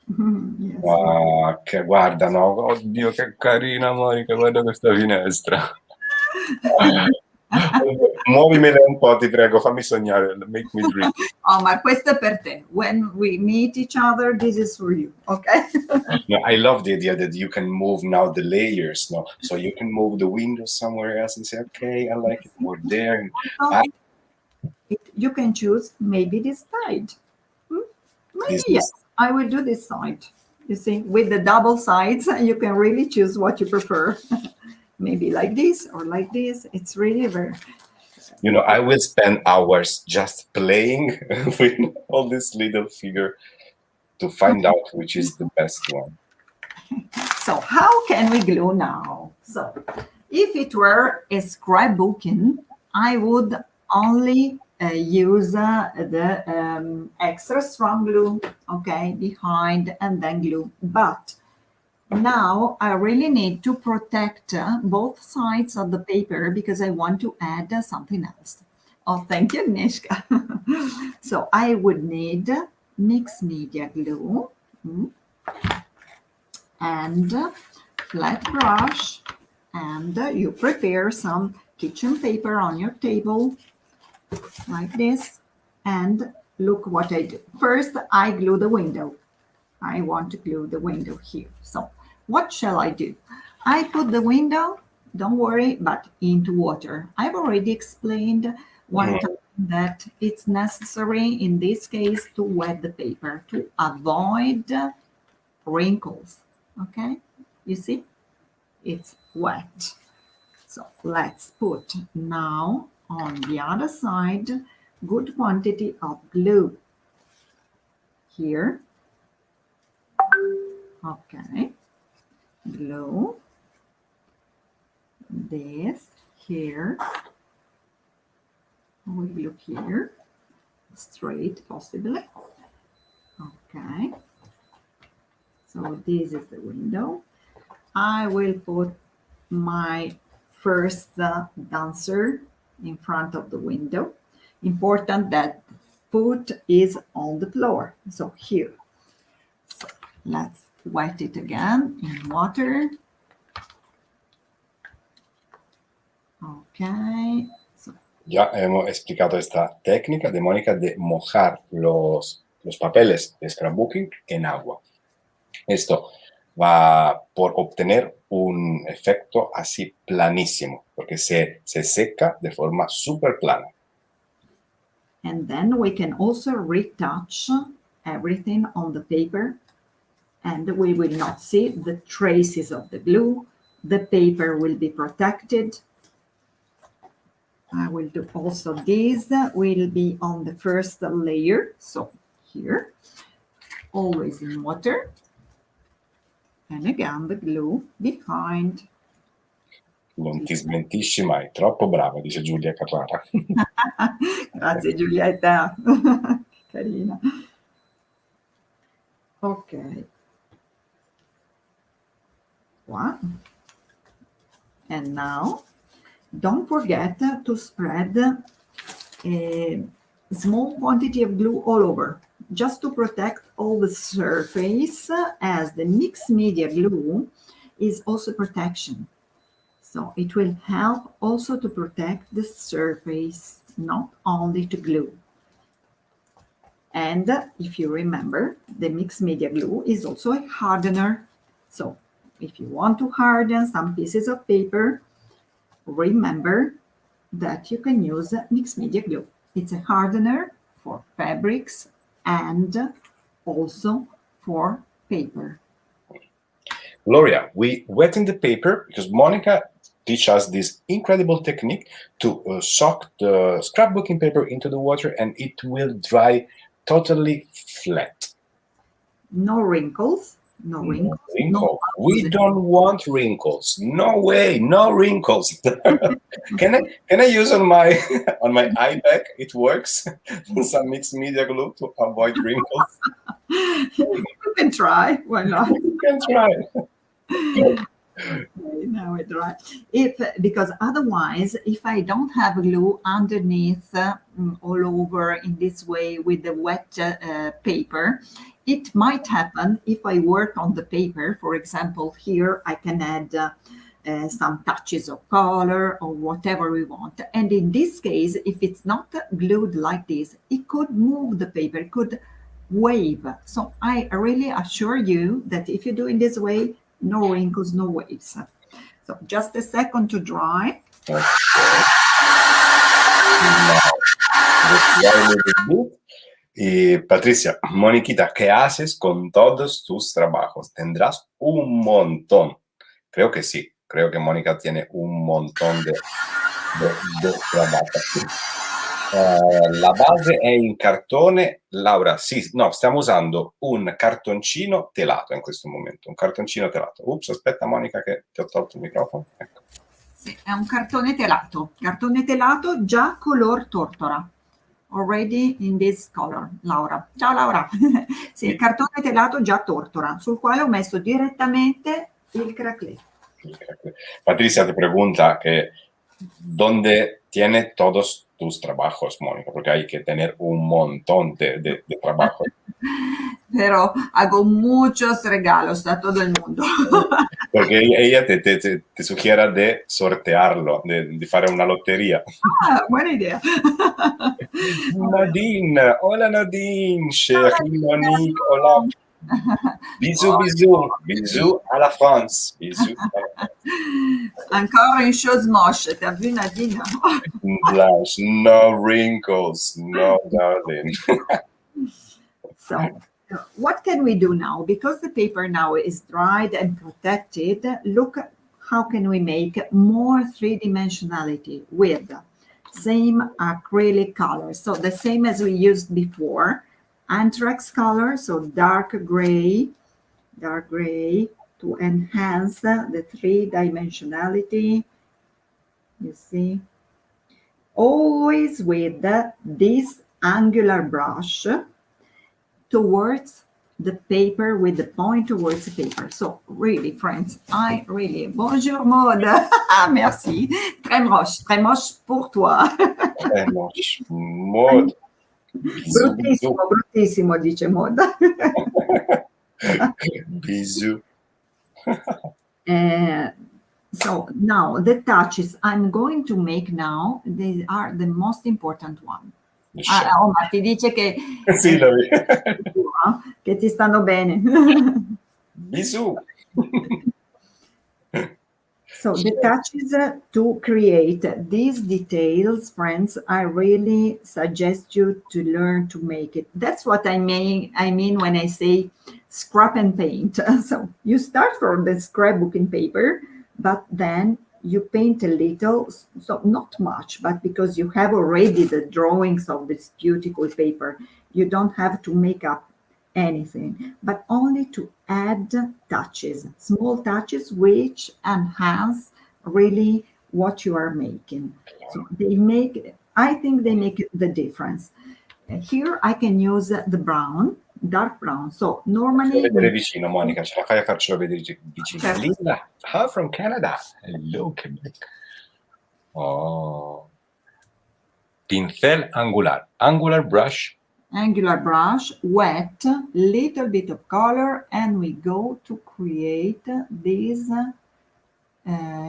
Yes. Che guarda, no? Oddio, che carina Monica, guarda questa finestra. Muovimele un po', ti prego, fammi sognare, make me dream. Oh, ma questo è per te. When we meet each other, this is for you, okay? No, I love the idea that you can move now the layers, no? So you can move the windows somewhere else and say, okay, I like it more there. You can choose maybe this side. Maybe yes, I will do this side. You see, with the double sides, you can really choose what you prefer. Maybe like this or like this. It's really very... You know, I will spend hours just playing with all this little figure to find out which is the best one. So how can we glue now? So if it were a scrapbooking, I would only use the extra strong glue, okay, behind and then glue. But now I really need to protect both sides of the paper because I want to add something else. Oh, thank you, Agnieszka. So I would need mixed media glue and flat brush, and you prepare some kitchen paper on your table like this, and look what I do. First, I glue the window. I want to glue the window here. So what shall I do? I put the window, don't worry, but into water. I've already explained one time that it's necessary in this case to wet the paper to avoid wrinkles. Okay, you see, it's wet. So let's put now on the other side good quantity of glue here. Okay. Glue. This here. We glue here. Straight, possibly. Okay. So this is the window. I will put my first dancer in front of the window. Important that foot is on the floor. So here. So let's wet it again in water. Okay. So, Ya hemos explicado esta técnica de Mónica de mojar los papeles de scrapbooking en agua. Esto va por obtener un efecto así planísimo, porque se seca de forma súper plana. and then we can also retouch everything on the paper, and we will not see the traces of the glue. The paper will be protected. I will do also this will be on the first layer. So here, always in water. And again, the glue behind. Non ti smentisci mai, troppo brava, dice Giulia Carrara. Grazie Giulietta, carina. Ok. Qua. And now, don't forget to spread a small quantity of glue all over, just to protect all the surface, as the mixed media glue is also protection. So it will help also to protect the surface, not only to glue. And if you remember, the mixed media glue is also a hardener. So if you want to harden some pieces of paper, remember that you can use mixed media glue. It's a hardener for fabrics and also for paper. Gloria, we wetting the paper because Monica teach us this incredible technique to soak the scrapbooking paper into the water, and it will dry totally flat. No wrinkles. No wrinkles. No we don't want wrinkles. No way, no wrinkles. Can I use on my iPad? It works. Some mixed media glue to avoid wrinkles. You can try. Why not? You can try. Now it dry. Because otherwise, if I don't have glue underneath all over in this way with the wet paper, it might happen if I work on the paper. For example, here I can add some touches of color or whatever we want. And in this case, if it's not glued like this, it could move the paper, it could wave. So I really assure you that if you do it this way, no wrinkles, no waves. So just a second to dry. Okay. Patricia, Moniquita, ¿qué haces con todos tus trabajos? ¿Tendrás un montón? Creo que sí. Creo que Mónica tiene un montón de trabajos. La base è in cartone. Laura, sì, no, stiamo usando un cartoncino telato in questo momento. Un cartoncino telato. Ups, aspetta Monica che ti ho tolto il microfono. Ecco. Sì, è un cartone telato già color tortora. Already in this color, Laura. Ciao Laura. Sì, il cartone telato già tortora, sul quale ho messo direttamente il craquelé. Patricia te pregunta que ¿dónde tiene todos tus trabajos, Mónica? Porque hay que tener un montón de trabajos. Pero hago muchos regalos a todo el mundo. Porque ella te sugiere de sortearlo, de fare una lotteria. Ah, buena idea. Nadine, hola Nadine, chérie Monique, hola. Bisous, bisous, bisous à la France. Bisous. Ancora une chose moche, t'as vu Nadine? Blush, no wrinkles, no darling. So, what can we do now? Because the paper now is dried and protected, look how can we make more three-dimensionality with same acrylic color. So the same as we used before, anthrax color, so dark gray, dark gray to enhance the three-dimensionality. You see, always with this angular brush towards the paper, with the point towards the paper. So really, friends, I really, bonjour Maud, merci, très moche pour toi. Maud, bisous, bisous. Bruttissimo, bruttissimo, dice Maud. Bisous. So now the touches I'm going to make now, they are the most important one. Ma ti dice che, Sì, lo che ti stanno bene. Bisous. So the touches to create these details, friends, I really suggest you to learn to make it. That's what I mean when I say scrap and paint. So you start from the scrapbooking paper, but then you paint a little, so not much, but because you have already the drawings of this beautiful paper, you don't have to make up anything, but only to add touches, small touches, which enhance really what you are making. So I think they make the difference. Here I can use the brown, dark brown. So normally... vedere vicino, Monica, ce la fai a farcelo vedere vicino. Certo. Linda, from Canada. Hello, Quebec. Oh. Pincel angular. Angular brush. Angular brush, wet, little bit of color, and we go to create these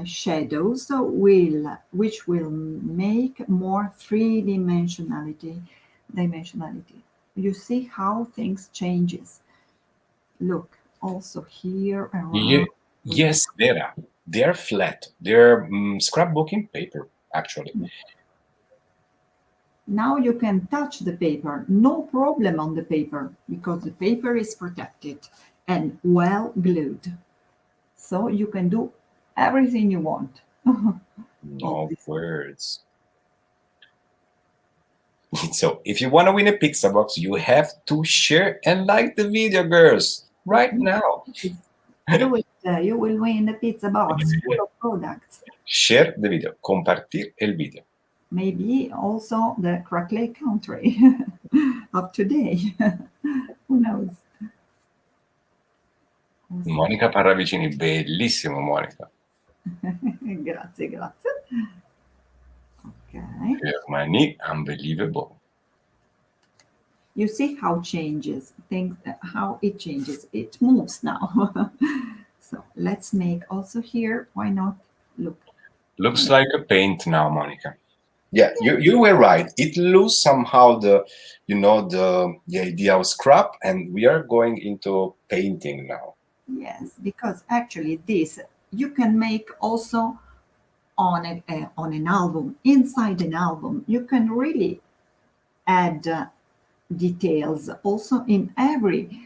shadows which will make more three-dimensionality. You see how things changes. Look, also here around. Yes, they're flat. They're scrapbooking paper, actually. Now you can touch the paper, no problem on the paper, because the paper is protected and well glued. So you can do everything you want. No words. So if you want to win a pizza box, you have to share and like the video, girls, right now. Do it. You will win a pizza box full of products. Share the video. Compartir el video. Maybe also the crackle country of today. Who knows? Monica Parravicini, bellissimo, Monica. Grazie. Okay. Germany, unbelievable. You see how it changes. It moves now. So let's make also here. Why not? Look. Looks like a paint now, Monica. Yeah, you were right. It loses somehow the idea of scrap, and we are going into painting now. Yes, because actually this you can make also on an album. Inside an album, you can really add details also in every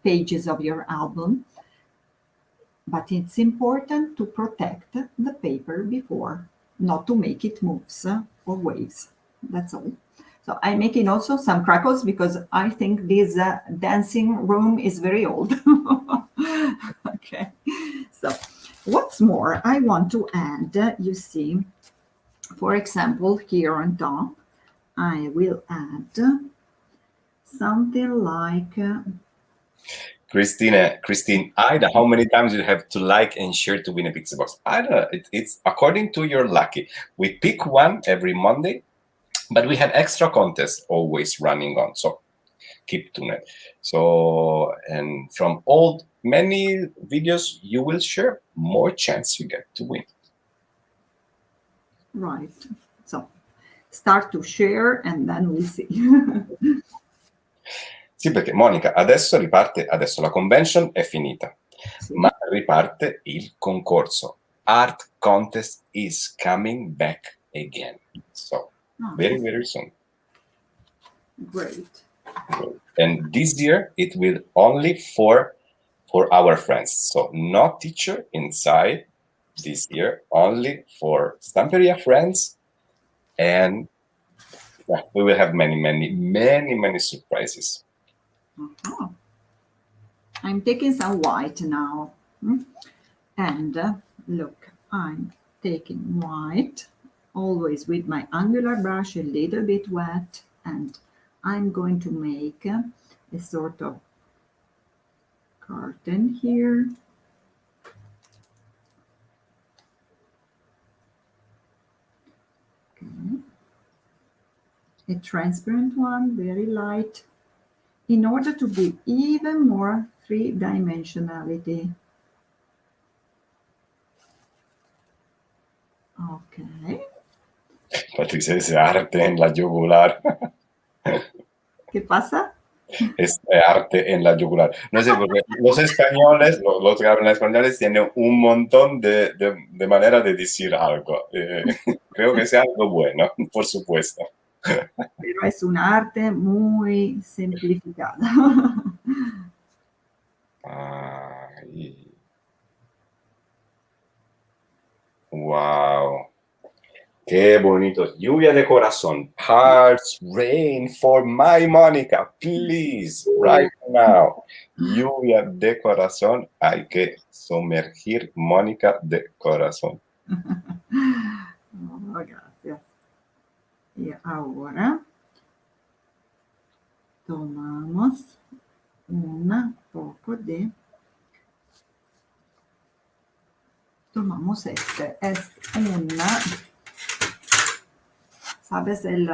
pages of your album. But it's important to protect the paper before, not to make it moves or waves. That's all. So I'm making also some crackles because I think this dancing room is very old. Okay. So what's more, I want to add, you see, for example, here on top, I will add something like... Christine, Ida, how many times you have to like and share to win a pizza box? I don't know. It's according to your lucky. We pick one every Monday, but we have extra contests always running on. So keep tuned. So, and from many videos you will share, more chance you get to win. Right. So start to share and then we'll see. Sì, perché Monica, adesso la convention è finita, Sì. ma riparte il concorso. Art contest is coming back again. So, very, very soon. Great. And this year, it will only for our friends. So, no teacher inside this year, only for Stamperia friends. And we will have many, many, many, many surprises. Uh-huh. I'm taking some white now. And look, I'm taking white, always with my angular brush a little bit wet, and I'm going to make a sort of curtain here. Okay. A transparent one, very light, in order to give even more three-dimensionality. Okay. Patricia dice arte en la yugular. ¿Qué pasa? Es arte en la yugular. No sé, porque los españoles, los que hablan españoles, tienen un montón de maneras de decir algo. Creo que sea algo bueno, por supuesto. Pero es un arte muy simplificada. Ay. Wow. Qué bonito. Lluvia de corazón. Hearts rain for my Mónica, please, right now. Lluvia de corazón. Hay que sumergir Mónica de corazón. Oh, gracias. Y ahora tomamos un poco de... Tomamos este. Es una... ¿Sabes el...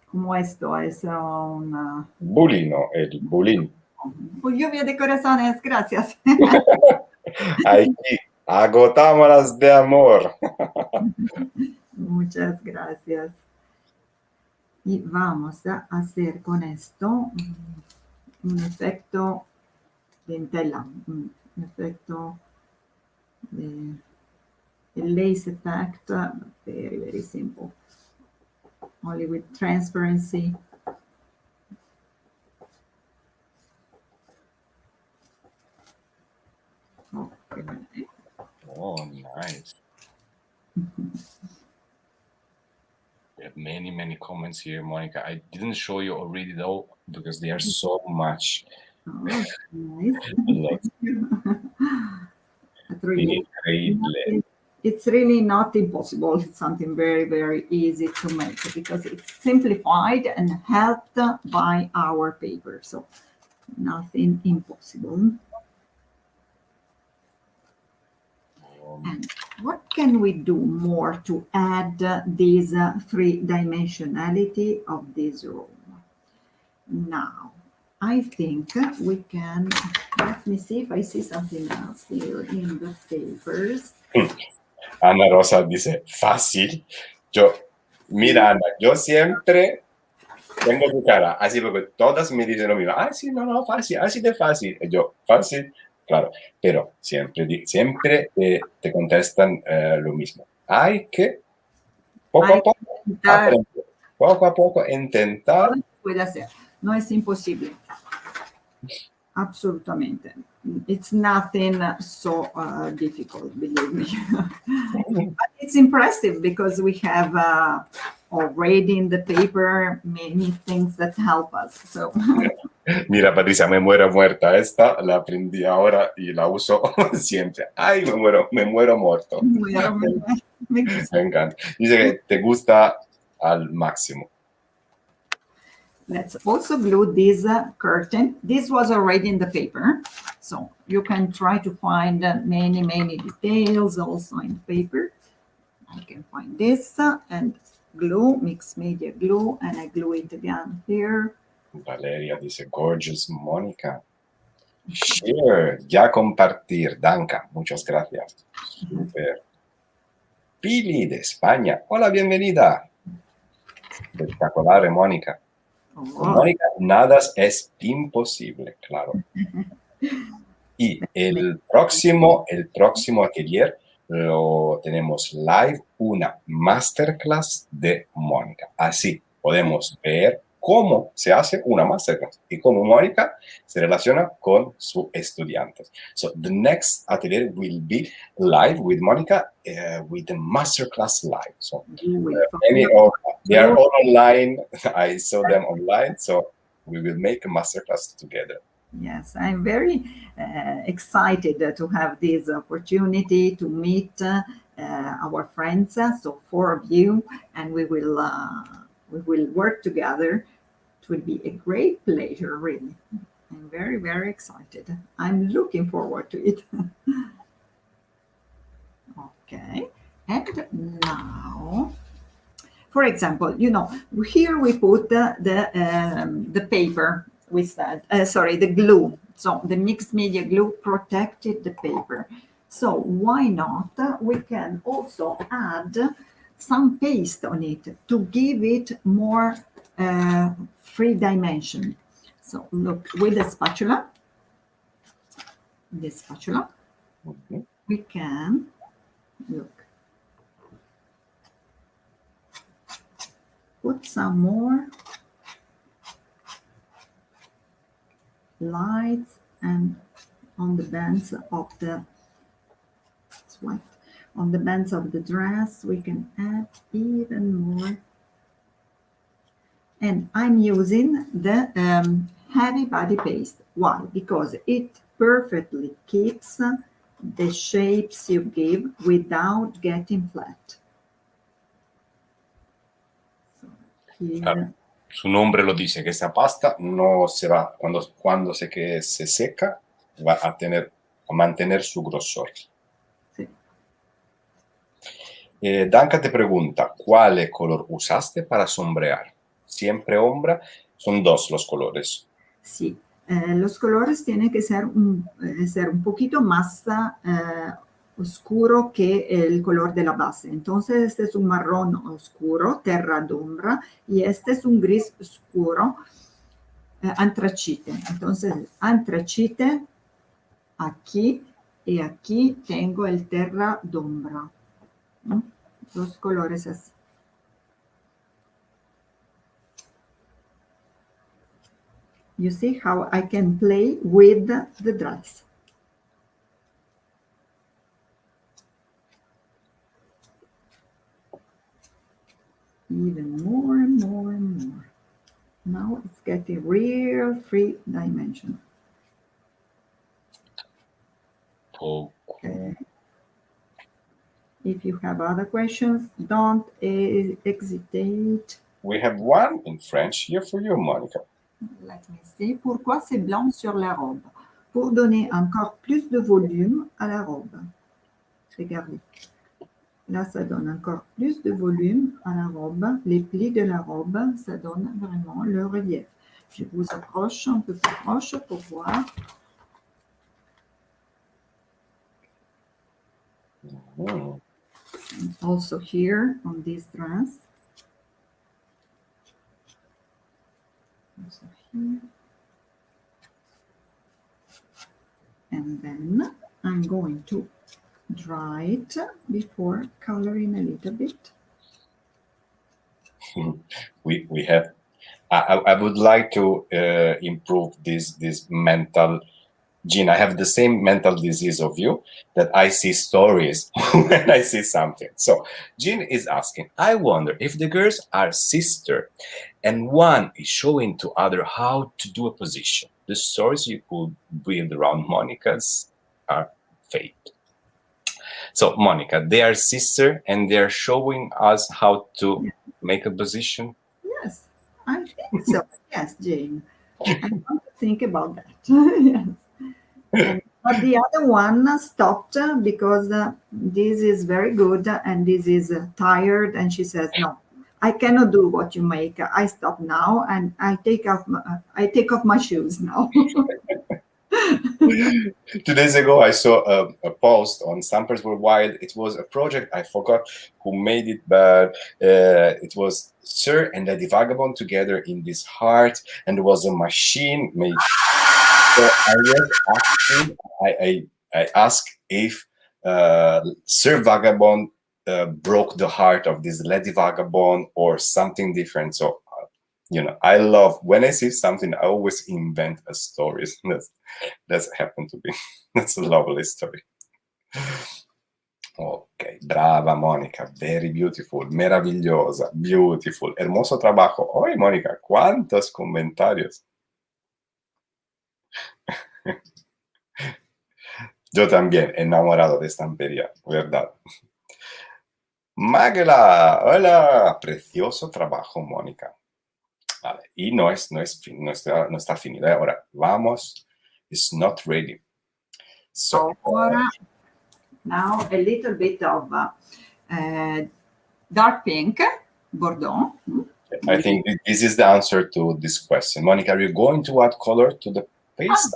cómo esto? Es una... Bulino, el bulín. Lluvia de corazones, gracias. Aquí agotámonos de amor. Muchas gracias. Y vamos a hacer con esto un efecto de tela, un efecto de lace effect, very, very simple, only with transparency. Okay. Oh, nice. We have many comments here, Monica. I didn't show you already though, because there are so much. Oh, nice. Increíble. It's really not impossible. It's something very, very easy to make because it's simplified and helped by our paper. So nothing impossible. And what can we do more to add this three-dimensionality of this room? Now, I think we can, let me see if I see something else here in the papers. Ana Rosa dice, fácil. Mira, Ana, yo siempre tengo tu cara, así porque todas me dicen lo mismo. Ah, sí, no, fácil, así de fácil. Y yo, fácil, claro, pero siempre te contestan lo mismo. Hay que poco a poco aprender, poco a poco intentar. Puede hacer, no es imposible. Absolutamente. It's nothing so difficult, believe me. But it's impressive because we have already in the paper many things that help us. So. Mira, Patricia, me muero muerta. Esta la aprendí ahora y la uso siempre. Ay, me muero muerto. Me encanta. Dice que te gusta al máximo. Let's also glue this curtain. This was already in the paper, so you can try to find many details also in the paper. I can find this and glue, mixed media glue, and I glue it again here. Valeria dice, gorgeous Mónica. Share, ya compartir. Danka, muchas gracias. Super. Pili de España. Hola, bienvenida. Espectacular, Mónica. Con Mónica, nada es imposible, claro. Y el próximo atelier lo tenemos live, una masterclass de Mónica. Así podemos ver cómo se hace una masterclass y cómo Mónica se relaciona con sus estudiantes. So the next atelier will be live with Mónica with the masterclass live. So they are all online. I saw them online, so we will make a masterclass together. Yes, I'm very excited to have this opportunity to meet our friends, so four of you, and we will work together. It will be a great pleasure, really. I'm very, very excited. I'm looking forward to it. Okay, and now, for example, here we put the paper. We said, sorry, the glue. So the mixed media glue protected the paper. So why not? We can also add some paste on it to give it more three dimension. So look, with the spatula, Mhm. we can look, put some more lights and on the bands of the sweat. On the bands of the dress, we can add even more. And I'm using the heavy body paste. Why? Because it perfectly keeps the shapes you give without getting flat. So here, Su nombre lo dice, que esta pasta no se va, cuando que se seca, va a mantener su grosor. sí. Danka te pregunta, ¿cuál color usaste para sombrear? Siempre sombra, son dos los colores. Sí, los colores tienen que ser un poquito más oscuro que el color de la base. Entonces, este es un marrón oscuro, terra d'ombra, y este es un gris oscuro, antracite. Entonces, antracite, aquí y aquí tengo el terra d'ombra. ¿No? Dos colores así. You see how I can play with the dress. Even more and more and more. Now it's getting real three dimensional. Okay. If you have other questions, don't hesitate. We have one in French here for you, Monica. Let me see. Pourquoi c'est blanc sur la robe? Pour donner encore plus de volume à la robe. Regardez. Là, ça donne encore plus de volume à la robe. Les plis de la robe, ça donne vraiment le relief. Je vous approche un peu plus proche pour voir. Mm. And also here on this dress. Also here. And then I'm going to dry it before coloring a little bit. We have. I would like to improve this mental. Jean, I have the same mental disease of you, that I see stories when I see something. So Jean is asking, I wonder if the girls are sister and one is showing to other how to do a position. The stories you could build around Monica's are fake. So Monica, they are sister and they are showing us how to make a position. Yes, I think so. Yes, Jane. I want to think about that. Yes. But the other one stopped because this is very good and this is tired. And she says, no, I cannot do what you make. I stop now and I take off my shoes now. 2 days ago, I saw a post on Stampers Worldwide. It was a project, I forgot who made it, but it was Sir and Lady Vagabond together in this heart, and there was a machine made. So I was asking, I asked if Sir Vagabond broke the heart of this Lady Vagabond or something different. So, I love when I see something, I always invent a story. That's happened to be. That's a lovely story. Ok, brava Mónica, very beautiful, maravillosa, beautiful, hermoso trabajo. Hoy, Mónica, ¿cuántos comentarios? Yo también, enamorado de Stamperia, ¿verdad? Magla, hola, precioso trabajo, Mónica. Vale, y no está finido. Ahora, vamos, it's not ready. So, Ora, now a little bit of dark pink, Bordeaux. I think this is the answer to this question. Monica, are you going to add color to the paste?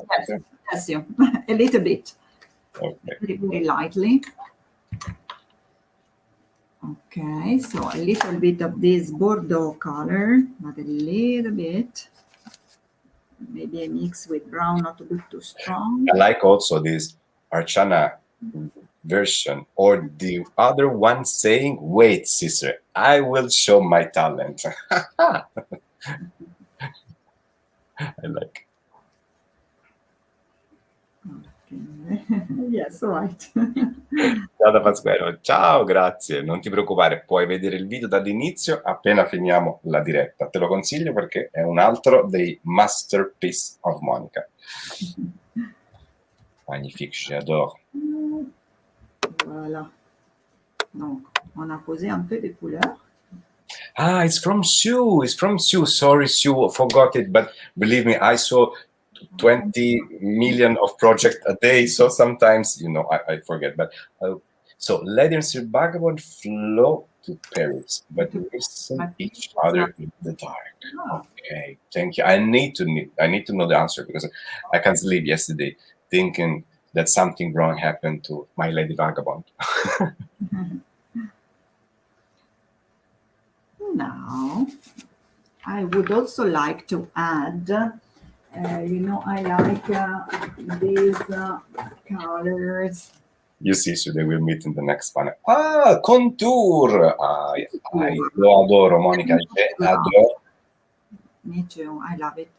Yes, you. A little bit. Okay. Very, very lightly. Okay, so a little bit of this Bordeaux color, but a little bit. Maybe a mix with brown, not a bit too strong. I like also this Archana version, or the other one saying, wait, sister, I will show my talent. I like. Yes, right. Ciao da Pasquale. Ciao, grazie. Non ti preoccupare, puoi vedere il video dall'inizio appena finiamo la diretta. Te lo consiglio perché è un altro dei masterpiece of Monica. Magnifique, j'adore. Voilà. Donc, on a posé un peu de couleur. Ah, it's from Sue. It's from Sue. Sorry, Sue, I forgot it. But believe me, I saw 20 million of projects a day. So sometimes, I forget. But so Letters Vagabond flow to Paris, but listen each other in the dark. Okay, thank you. I need to know the answer because I can't sleep yesterday thinking that something wrong happened to My Lady Vagabond. Now, I would also like to add, I like these colors. You see, so they will meet in the next panel. Ah, contour! Lo adoro, Monica. Adoro. Me too, I love it.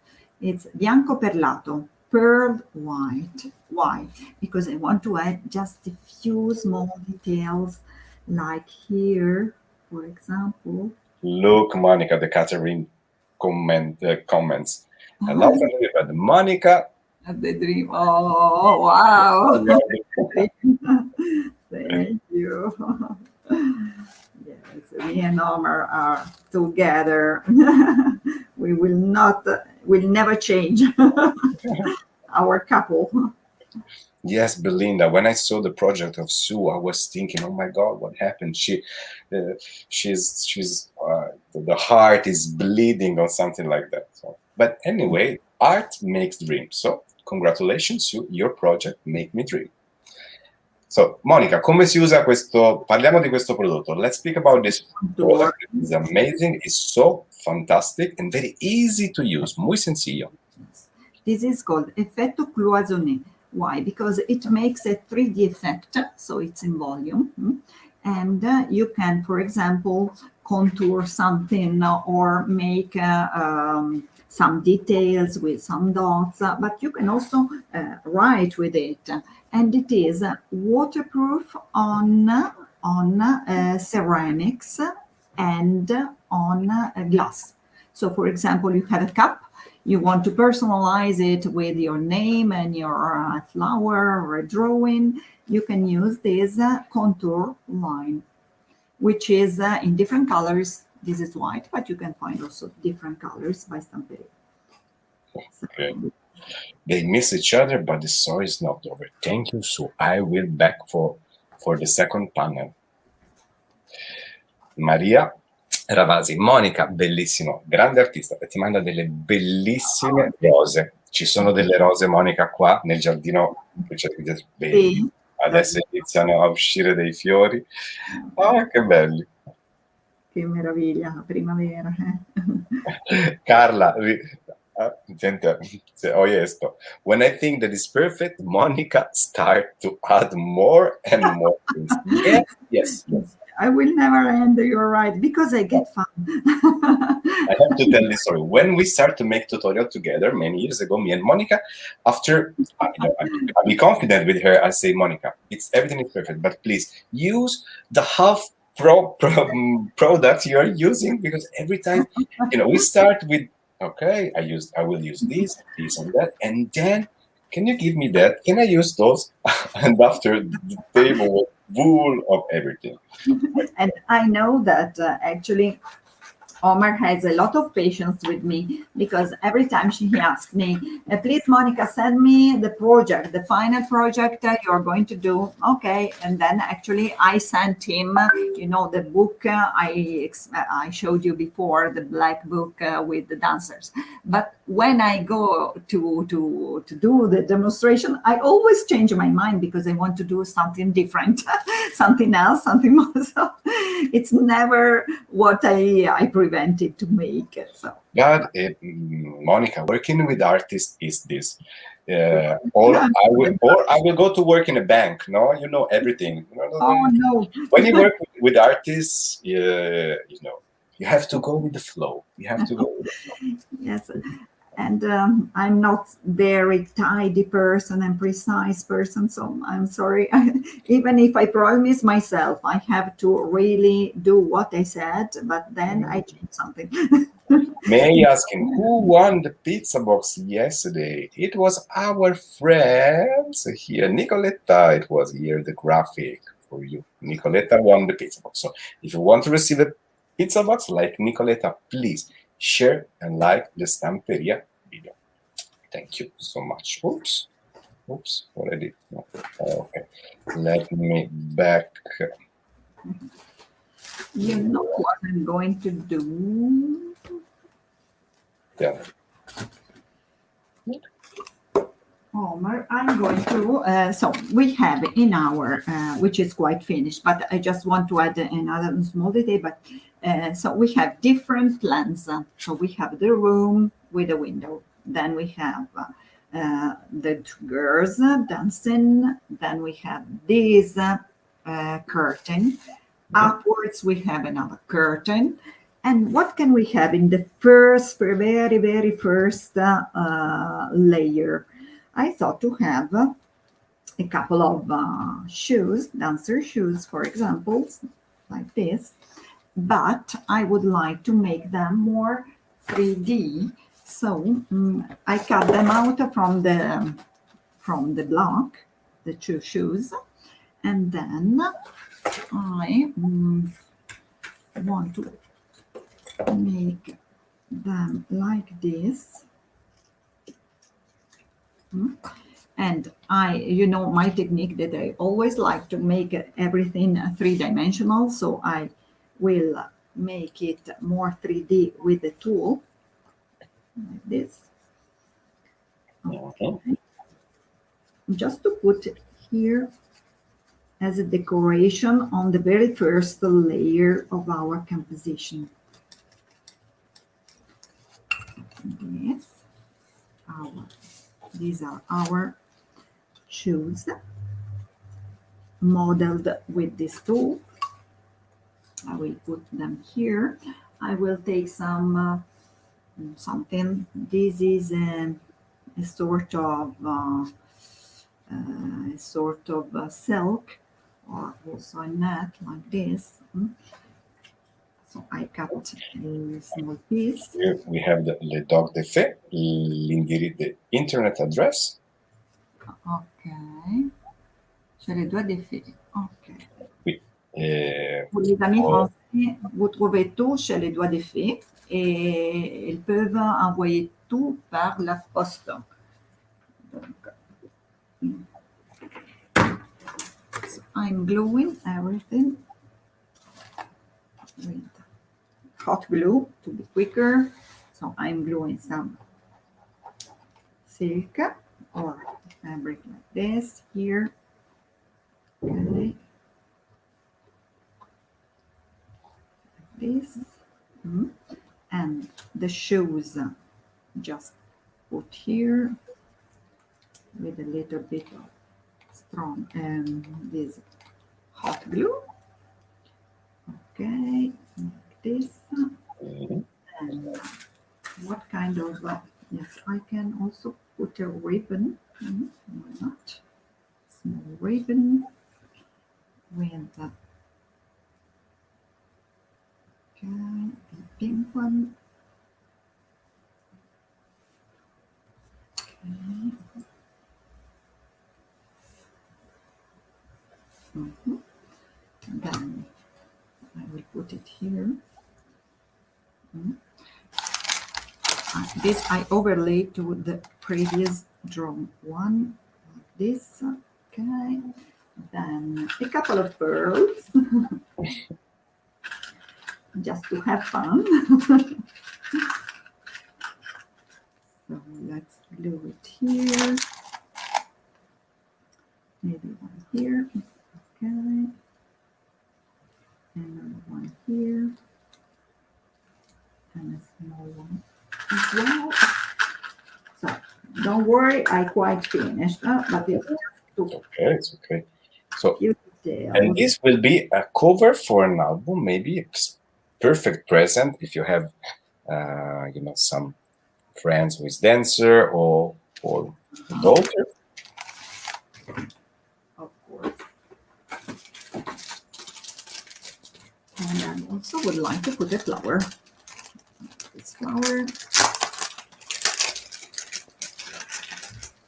It's bianco perlato, pearl white. Why? Because I want to add just a few small details, like here, for example. Look, Monica, the Catherine comments. Hello, everybody. Monica. The dream. Oh, wow. Thank you. Yes, me and Omar are together. We will never change our couple. Yes, Belinda. When I saw the project of Sue, I was thinking, "Oh my God, what happened? The heart is bleeding or something like that." So, but anyway, art makes dreams. So, congratulations, Sue. Your project make me dream. So, Monica, come si usa questo? Parliamo di questo prodotto. Let's speak about this product. It's amazing. It's so fantastic and very easy to use. Muy sencillo. This is called effetto cloisonné. Why? Because it makes a 3D effect, so it's in volume. And you can, for example, contour something or make some details with some dots, but you can also write with it. And it is waterproof on ceramics and on glass. So, for example, you have a cup. You want to personalize it with your name and your flower or a drawing, you can use this contour line, which is in different colors. This is white, but you can find also different colors by Stamperia. Okay. They miss each other, but the story is not over. Thank you, Sue. I will back for the second panel. Maria Ravasi, Monica, bellissimo, grande artista, e ti manda delle bellissime rose. Ci sono delle rose, Monica, qua nel giardino. Sì. Adesso iniziano a uscire dei fiori. Ah, che belli. Che meraviglia, primavera. Carla, oye esto. When I think that is perfect, Monica start to add more and more things. Yes. I will never end, you're right, because I get fun. I have to tell this story. When we start to make tutorial together many years ago, me and Monica, after I'll be confident with her, I say, Monica, everything is perfect, but please use the half product you are using, because every time, we start with Okay, I will use this and that, and then can you give me that? Can I use those? And after the table was full of everything. And I know that actually Omar has a lot of patience with me because every time he asks me, please, Monica, send me the project, the final project you're going to do. Okay. And then actually I sent him, the book I showed you before, the black book with the dancers. But when I go to do the demonstration, I always change my mind because I want to do something different, something else, something more. So it's never what I prevented to make. So God, Monica, working with artists is this. Or I will go to work in a bank. No, you know everything. oh no. When you work with artists, you have to go with the flow. You have to go with the flow. Yes, and I'm not very tidy person and precise person, so I'm sorry. Even if I promise myself, I have to really do what I said, but then I change something. May I ask him who won the pizza box yesterday? It was our friends here. Nicoletta, it was here the graphic for you. Nicoletta won the pizza box. So if you want to receive a pizza box like Nicoletta, please share and like the Stamperia video. Thank you so much. Oops. Oops. What I did. No. Okay. Let me back. You know what I'm going to do? Yeah. Homer, I'm going to, so we have in our, which is quite finished, but I just want to add another small detail, but so we have different plans. So we have the room with a window. Then we have the two girls dancing. Then we have this curtain. Upwards, we have another curtain. And what can we have in the first, very, very first layer? I thought to have a couple of shoes, dancer shoes, for example, like this, but I would like to make them more 3D. So I cut them out from the block, the two shoes, and then I want to make them like this. And my technique that I always like to make everything three-dimensional. So I will make it more 3D with the tool, like this. Okay. Just to put it here as a decoration on the very first layer of our composition. Yes. These are our shoes modeled with this tool. I will put them here. I will take something. This is a sort of silk, or also a net like this. So I cut a small piece. Here we have the Le Doc de Fe, the internet address. Ok. J'ai les doigts défaits. Ok. Oui. Pour les amis français, vous trouvez tout chez les doigts défaits et ils peuvent envoyer tout par la poste. Donc, so I'm gluing everything with hot glue to be quicker. So I'm gluing some silk or fabric like this here. Okay. This. And the shoes just put here with a little bit of strong this hot glue. Okay, like this. And what kind of yes, I can also put a ribbon. Why not? Small ribbon with okay, the pink one. here. This I overlay to the previous drawn one, like this. Okay. Then a couple of pearls, just to have fun. So let's glue it here. Maybe one here. Okay. Another one here. And a small one as well. So don't worry, I quite finished, but it's just Okay, it's okay. So, few and details. this will be a cover for an album, maybe a perfect present if you have, some friends with dancer or daughter. Of course. And I also would like to put a flower. This flower.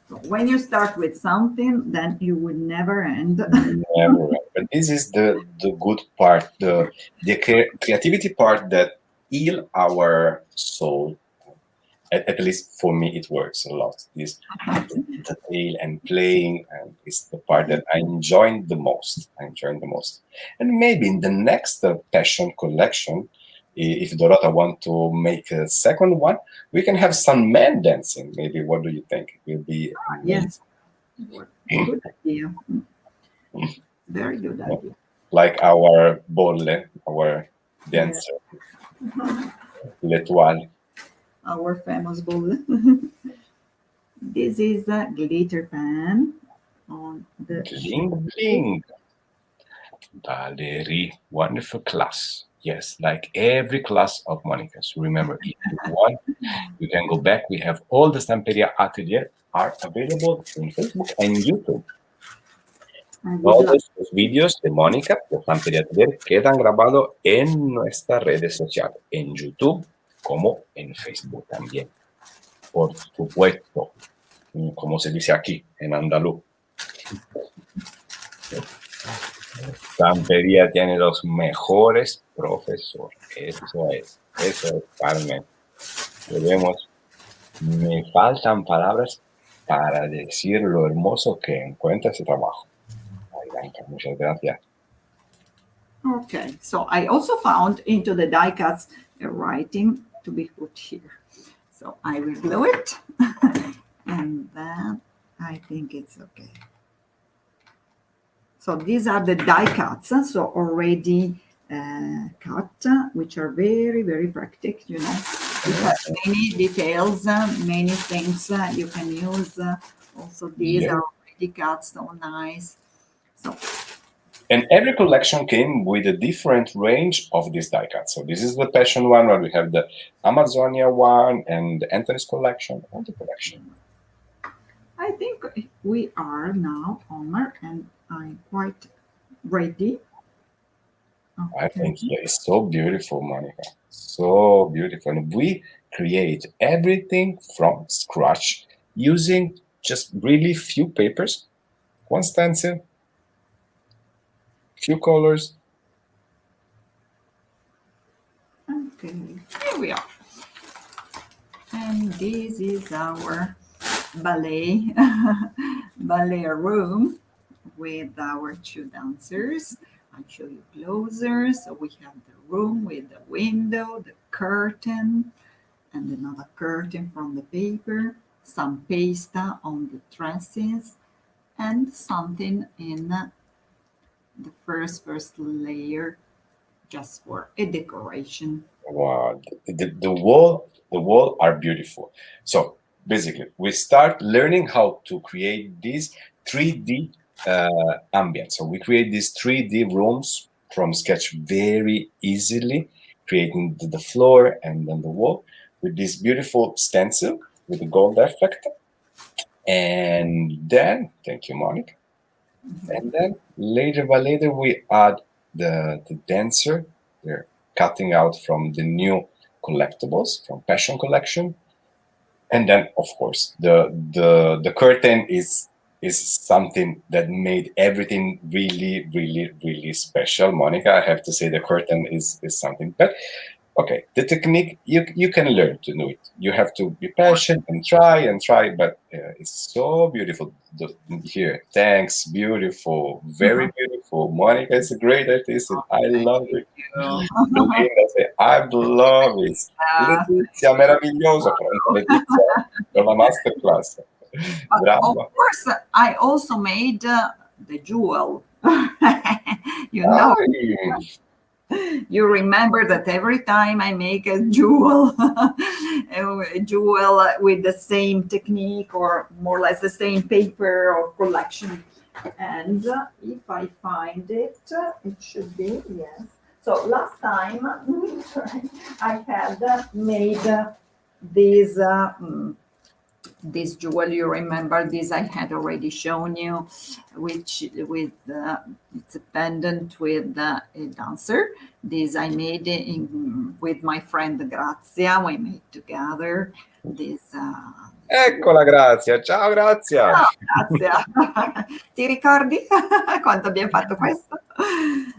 So when you start with something, then you would never end. Never. But this is the good part, the creativity part that heal our soul. At least for me, it works a lot. This detail and playing, and it's the part that I enjoy the most. And maybe in the next passion collection, if Dorota want to make a second one, we can have some men dancing. Maybe what do you think? It will be Yes. Good idea. Very good idea. like our bolle, our dancer, l'étoile. Our famous bowl. This is a glitter pen on the Bling bling. Valerie, wonderful class. Yes, like every class of Monica's. Remember, if you want, you can go back. We have all the Stamperia Atelier are available in Facebook and YouTube. I would Todos like los vídeos de Mónica de Stamperia Atelier quedan grabados en nuestras redes sociales, en YouTube como en Facebook también. Por supuesto, como se dice aquí en andaluz. Stamperia tiene los mejores profesores. Eso es, Carmen. Me faltan palabras para decir lo hermoso que encuentra ese trabajo. Ay, Blanca, muchas gracias. Okay, so I also found into the die cuts a writing to be put here. So I will glue it, and then I think it's okay. So these are the die cuts, so already cut, which are very, very practical, you know. You have many details, many things you can use. Also, these Yeah. are already cut, so nice. So And every collection came with a different range of these die cuts. So this is the Passion one, where we have the Amazonia one and the Anthony's collection, all the collection. I think we are now, Omar, and I'm quite ready. I think yeah, it's so beautiful, Monica. So beautiful. And we create everything from scratch using just really few papers, one stencil, few colors. Okay, here we are. And this is our ballet ballet room with our two dancers. I'll show you closer. So we have the room with the window, the curtain, and another curtain from the paper, some pasta on the dresses, and something in the first layer just for a decoration. Wow, the wall are beautiful. So basically, we start learning how to create these 3D ambience. So we create these 3D rooms from sketch very easily, creating the floor and then the wall with this beautiful stencil with the gold effect. And then, thank you, Monica. And then later by later, we add the dancer. We're cutting out from the new collectibles from Passion Collection. And then, of course, the curtain is is something that made everything really, really, really special. Monica, I have to say the curtain is something. But okay, the technique, you can learn to do it. You have to be patient and try, but it's so beautiful here. Thanks, beautiful, very beautiful. Monica is a great artist, and I Thank love it. you. Belinda say, I love it. Letizia, meraviglioso, pronto Letizia, per la masterclass. But of Brava. course, I also made the jewel. You know, Dai. you remember that every time I make a jewel, a jewel with the same technique or more or less the same paper or collection. And if I find it, it should be, yes. So last time I had made these this jewel. You remember this I had already shown you, which with it's a pendant with a dancer. This I made with my friend Grazia. We made together this. Eccola Grazia, ciao Grazia. Ciao, Grazia. Ti ricordi quando abbiamo fatto questo?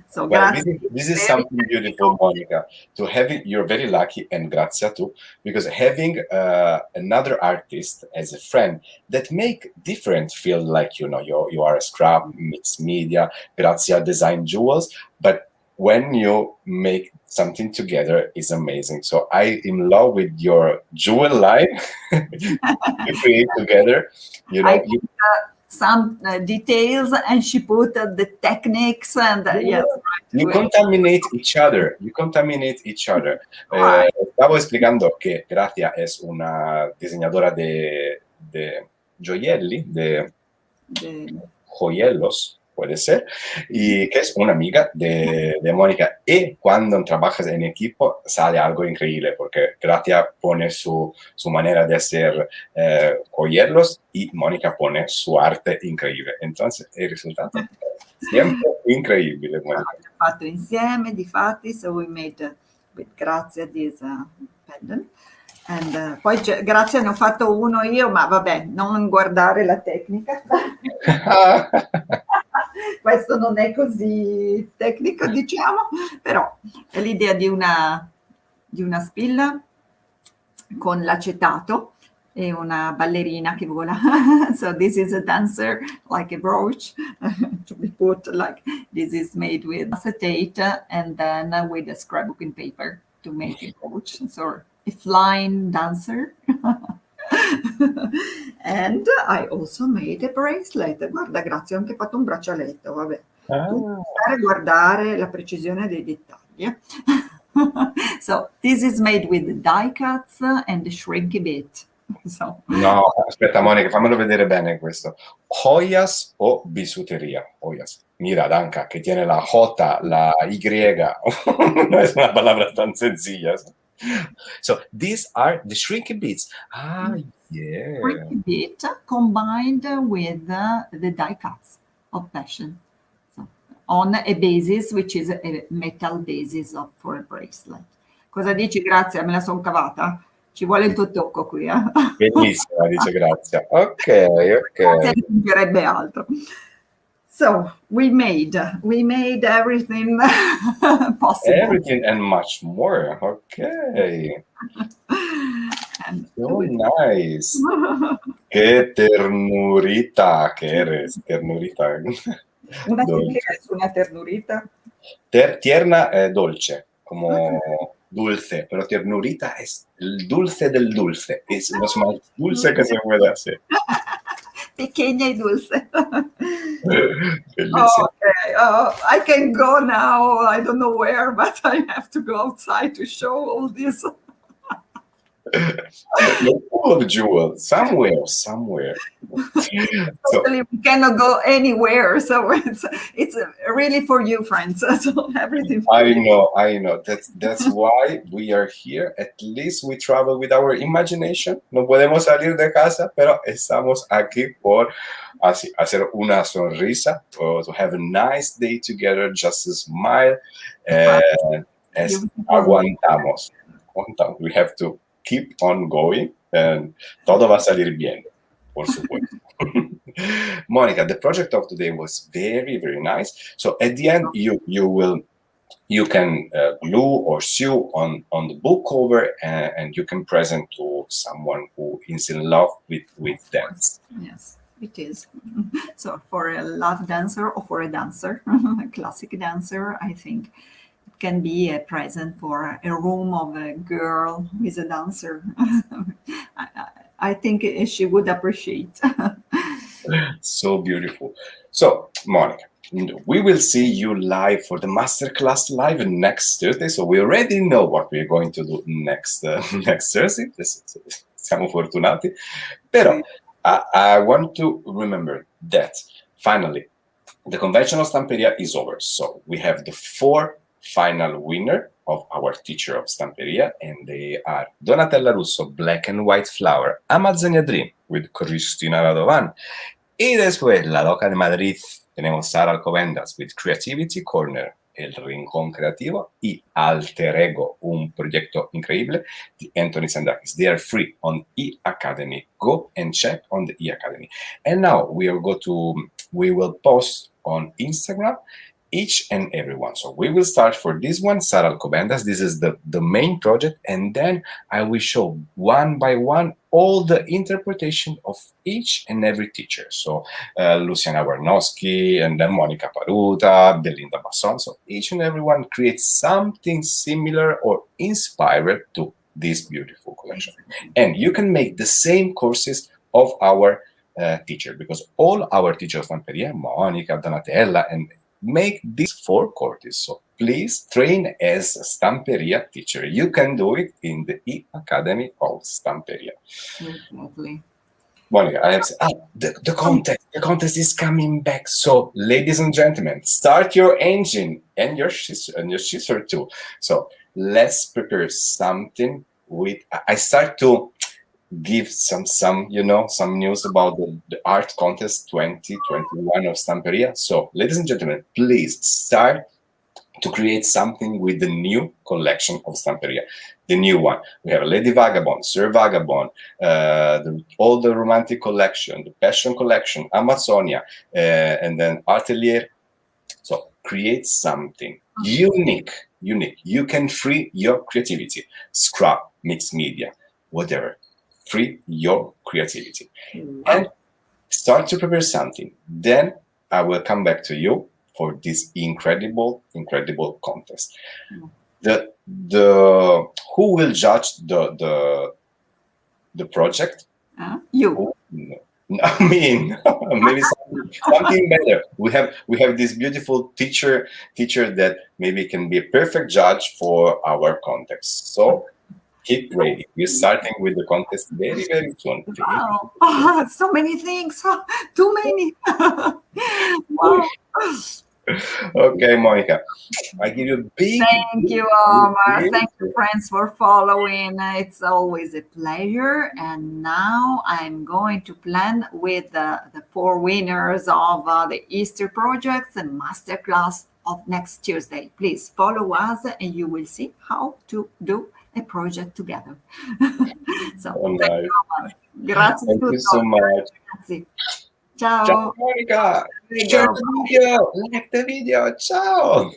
So, Well, grazie. this is something beautiful, Monica. To have it, you're very lucky, and Grazia too, because having another artist as a friend that make different field, like you are a scrap mixed media, Grazia design jewels, but when you make something together is amazing. So I in love with your jewel line you create together. I put some details, and she put the techniques, and yes, You contaminate each other. You contaminate each other. Right. Estaba explicando que Gracia es una diseñadora de gioielli, de joyelos, puede ser, y que es una amiga de Mónica. Y cuando trabajas en equipo sale algo increíble, porque Gracia pone su manera de hacer joyelos y Mónica pone su arte increíble. Entonces el resultato è sempre incredibile, Monica. Abbiamo fatto insieme, difatti, so we made with Grazia this pendant. And poi Grazia ne ho fatto uno io, ma vabbè, non guardare la tecnica. Questo non è così tecnico, diciamo, però è l'idea di una spilla con l'acetato e una ballerina che vola. So this is a dancer, like a brooch, to be put like this is made with acetate and then with a scrapbook in paper to make a brooch. So a flying dancer. And I also made a bracelet. Guarda, grazie, ho anche fatto un braccialetto, vabbè. Guardare la precisione dei dettagli. So this is made with die cuts and shrink a bit. So. No, aspetta Monica, fammelo vedere bene questo. Joyas o bisutería? Joyas. Mira, Danka, que tiene la J, la Y. No es una palabra tan sencilla. So these are the shrinky bits. Ah, yeah. Shrinky bit combined with the die cuts of passion. So, on a basis which is a metal basis for a bracelet. Cosa dici, Grazia? Me la sono cavata? Ci vuole il tuo tocco qui, eh? Benissimo, dice Grazia. Ok. Grazia aggiungerebbe altro. So we made everything possible. Everything and much more. Okay. And so nice. Qué ternurita que eres, ternurita. Una ternurita. Tierna dolce, como dulce, pero ternurita es el dulce del dulce. Es lo más dulce que se puede hacer. Pequeña y dulce. Bellissimo. Okay, I can go now. I don't know where, but I have to go outside to show all this. Full of jewels, somewhere. Totally, we cannot go anywhere, so it's really for you, friends. So everything. I know. That's why we are here. At least we travel with our imagination. No podemos salir de casa, pero estamos aquí por así hacer una sonrisa, to have a nice day together, just to smile, and aguantamos. We have to keep on going, and todo va a salir bien, por supuesto. Monica, the project of today was very, very nice. So at the end, you can glue or sew on the book cover, and you can present to someone who is in love with Of course. dance. Yes, it is. So for a love dancer or for a dancer, a classic dancer, I think it can be a present for a room of a girl who is a dancer. I think she would appreciate. So beautiful. So, Monica, we will see you live for the masterclass live next Thursday. So we already know what we're going to do next next Thursday. Siamo fortunati. Però I want to remember that finally the convention of Stamperia is over. So we have the 4 final winner of our teacher of Stamperia, and they are Donatella Russo, Black and White Flower, Amazonia Dream with Cristina Radovan, y después la loca de Madrid tenemos Sara Alcobendas with Creativity Corner, El Rincón Creativo, y Alter Ego, un proyecto increíble, the Anthony Sandakis. They are free on E-Academy. Go and check on the E-Academy. And now we will post on Instagram each and every one. So we will start for this one, Sara Alcobendas. This is the main project, and then I will show one by one all the interpretation of each and every teacher. So Luciana Warnowski, and then Monica Paruta, Belinda Basson. So each and every one creates something similar or inspired to this beautiful collection. And you can make the same courses of our teacher, because all our teachers from Stamperia, Monica, Donatella, and make these 4 courses. So please train as a Stamperia teacher. You can do it in the E-Academy of Stamperia. Definitely. Monica, I have said, the contest. The contest is coming back. So, ladies and gentlemen, start your engine and your sister too. So let's prepare something with. I start to give some news about the art contest 2021 of Stamperia. So, ladies and gentlemen, please start to create something with the new collection of Stamperia, the new one. We have Lady Vagabond, Sir Vagabond, all the romantic collection, the passion collection, Amazonia, and then Atelier. So create something unique. You can free your creativity. Scrap, mixed media, whatever. Free your creativity. And start to prepare something. Then I will come back to you for this incredible contest. The who will judge the project? You. I mean, maybe something better. We have this beautiful teacher that maybe can be a perfect judge for our contest. So keep ready. We're starting with the contest very, very soon. Wow. So many things. Too many. Wow. Okay, Monica. I give you a big. Thank you, Omar. Thank you, friends, for following. It's always a pleasure. And now I'm going to plan with the 4 winners of the Easter projects and masterclass of next Tuesday. Please follow us, and you will see how to do a project together. So, thank you, Omar. Grazie. Thank you so much. Grazie. Ciao. Ciao, Monica. Share the video. Like the video. Ciao.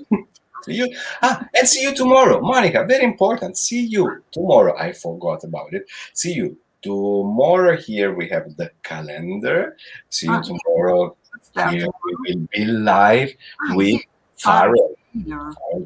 See you. And see you tomorrow. Monica, very important. See you tomorrow. I forgot about it. See you tomorrow. Here we have the calendar. See you tomorrow. Here we will be live with Farrell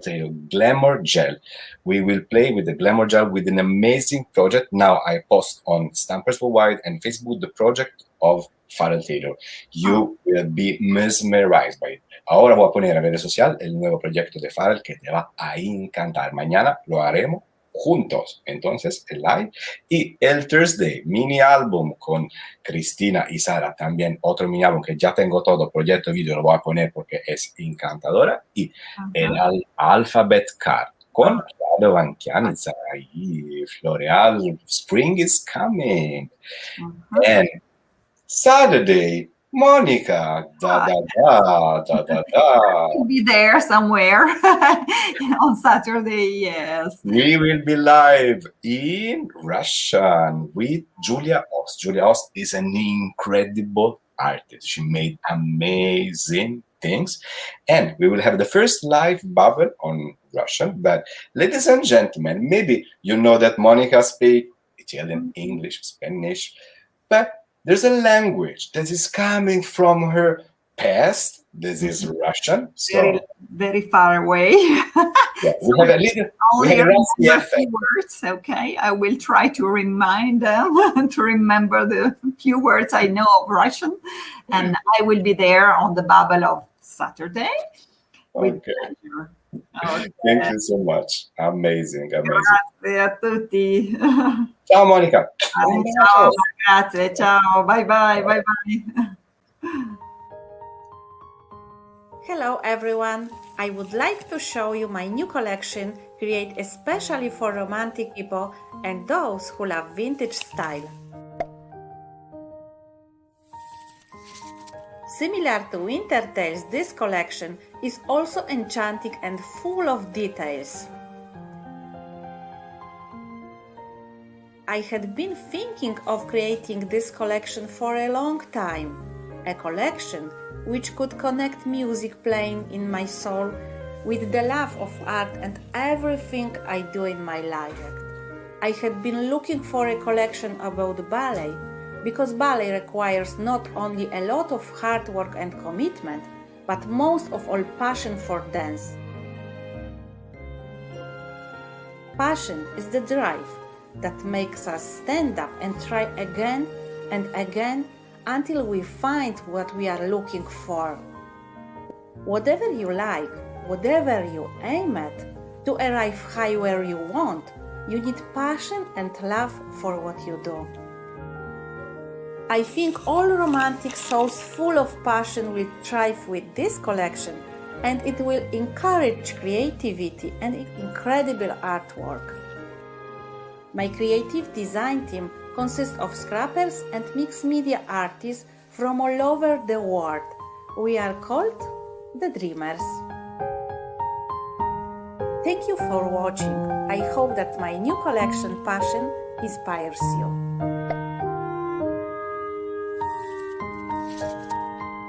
Taylor, Glamour Gel. We will play with the Glamour Gel with an amazing project. Now I post on Stampers Worldwide and Facebook the project of Farrell Taylor. You will be mesmerized by it. Ahora voy a poner en redes sociales el nuevo proyecto de Farrell que te va a encantar. Mañana lo haremos juntos, entonces el live. Y el Thursday, mini álbum con Cristina y Sara, también otro mini álbum que ya tengo todo, proyecto video, lo voy a poner porque es encantadora. Y el Alphabet Card con Claudio Banchiani, y Floreal, Spring is coming. And Saturday, Monica, We'll be there somewhere on Saturday, yes. We will be live in Russian with Julia Ost. Julia Ost is an incredible artist. She made amazing things. And we will have the first live bubble on Russian. But ladies and gentlemen, maybe you know that Monica speaks Italian, English, Spanish, but there's a language that is coming from her past. This is Russian. Very, So very far away. yeah, we have a little, we Only have a rusty remember effect. few words, okay? I will try to remind them to remember the few words I know of Russian, and I will be there on the bubble of Saturday. With Okay. pleasure. Okay. Thank you so much. Amazing, amazing. Grazie a tutti. Ciao Monica. Ciao, grazie, ciao, bye bye, bye bye. Hello everyone! I would like to show you my new collection created especially for romantic people and those who love vintage style. Similar to Winter Tales, this collection is also enchanting and full of details. I had been thinking of creating this collection for a long time, a collection which could connect music playing in my soul with the love of art and everything I do in my life. I had been looking for a collection about ballet because ballet requires not only a lot of hard work and commitment, but most of all passion for dance. Passion is the drive that makes us stand up and try again and again until we find what we are looking for. Whatever you like, whatever you aim at, to arrive high where you want, you need passion and love for what you do. I think all romantic souls full of passion will thrive with this collection, and it will encourage creativity and incredible artwork. My creative design team consists of scrappers and mixed media artists from all over the world. We are called the Dreamers. Thank you for watching. I hope that my new collection Passion inspires you.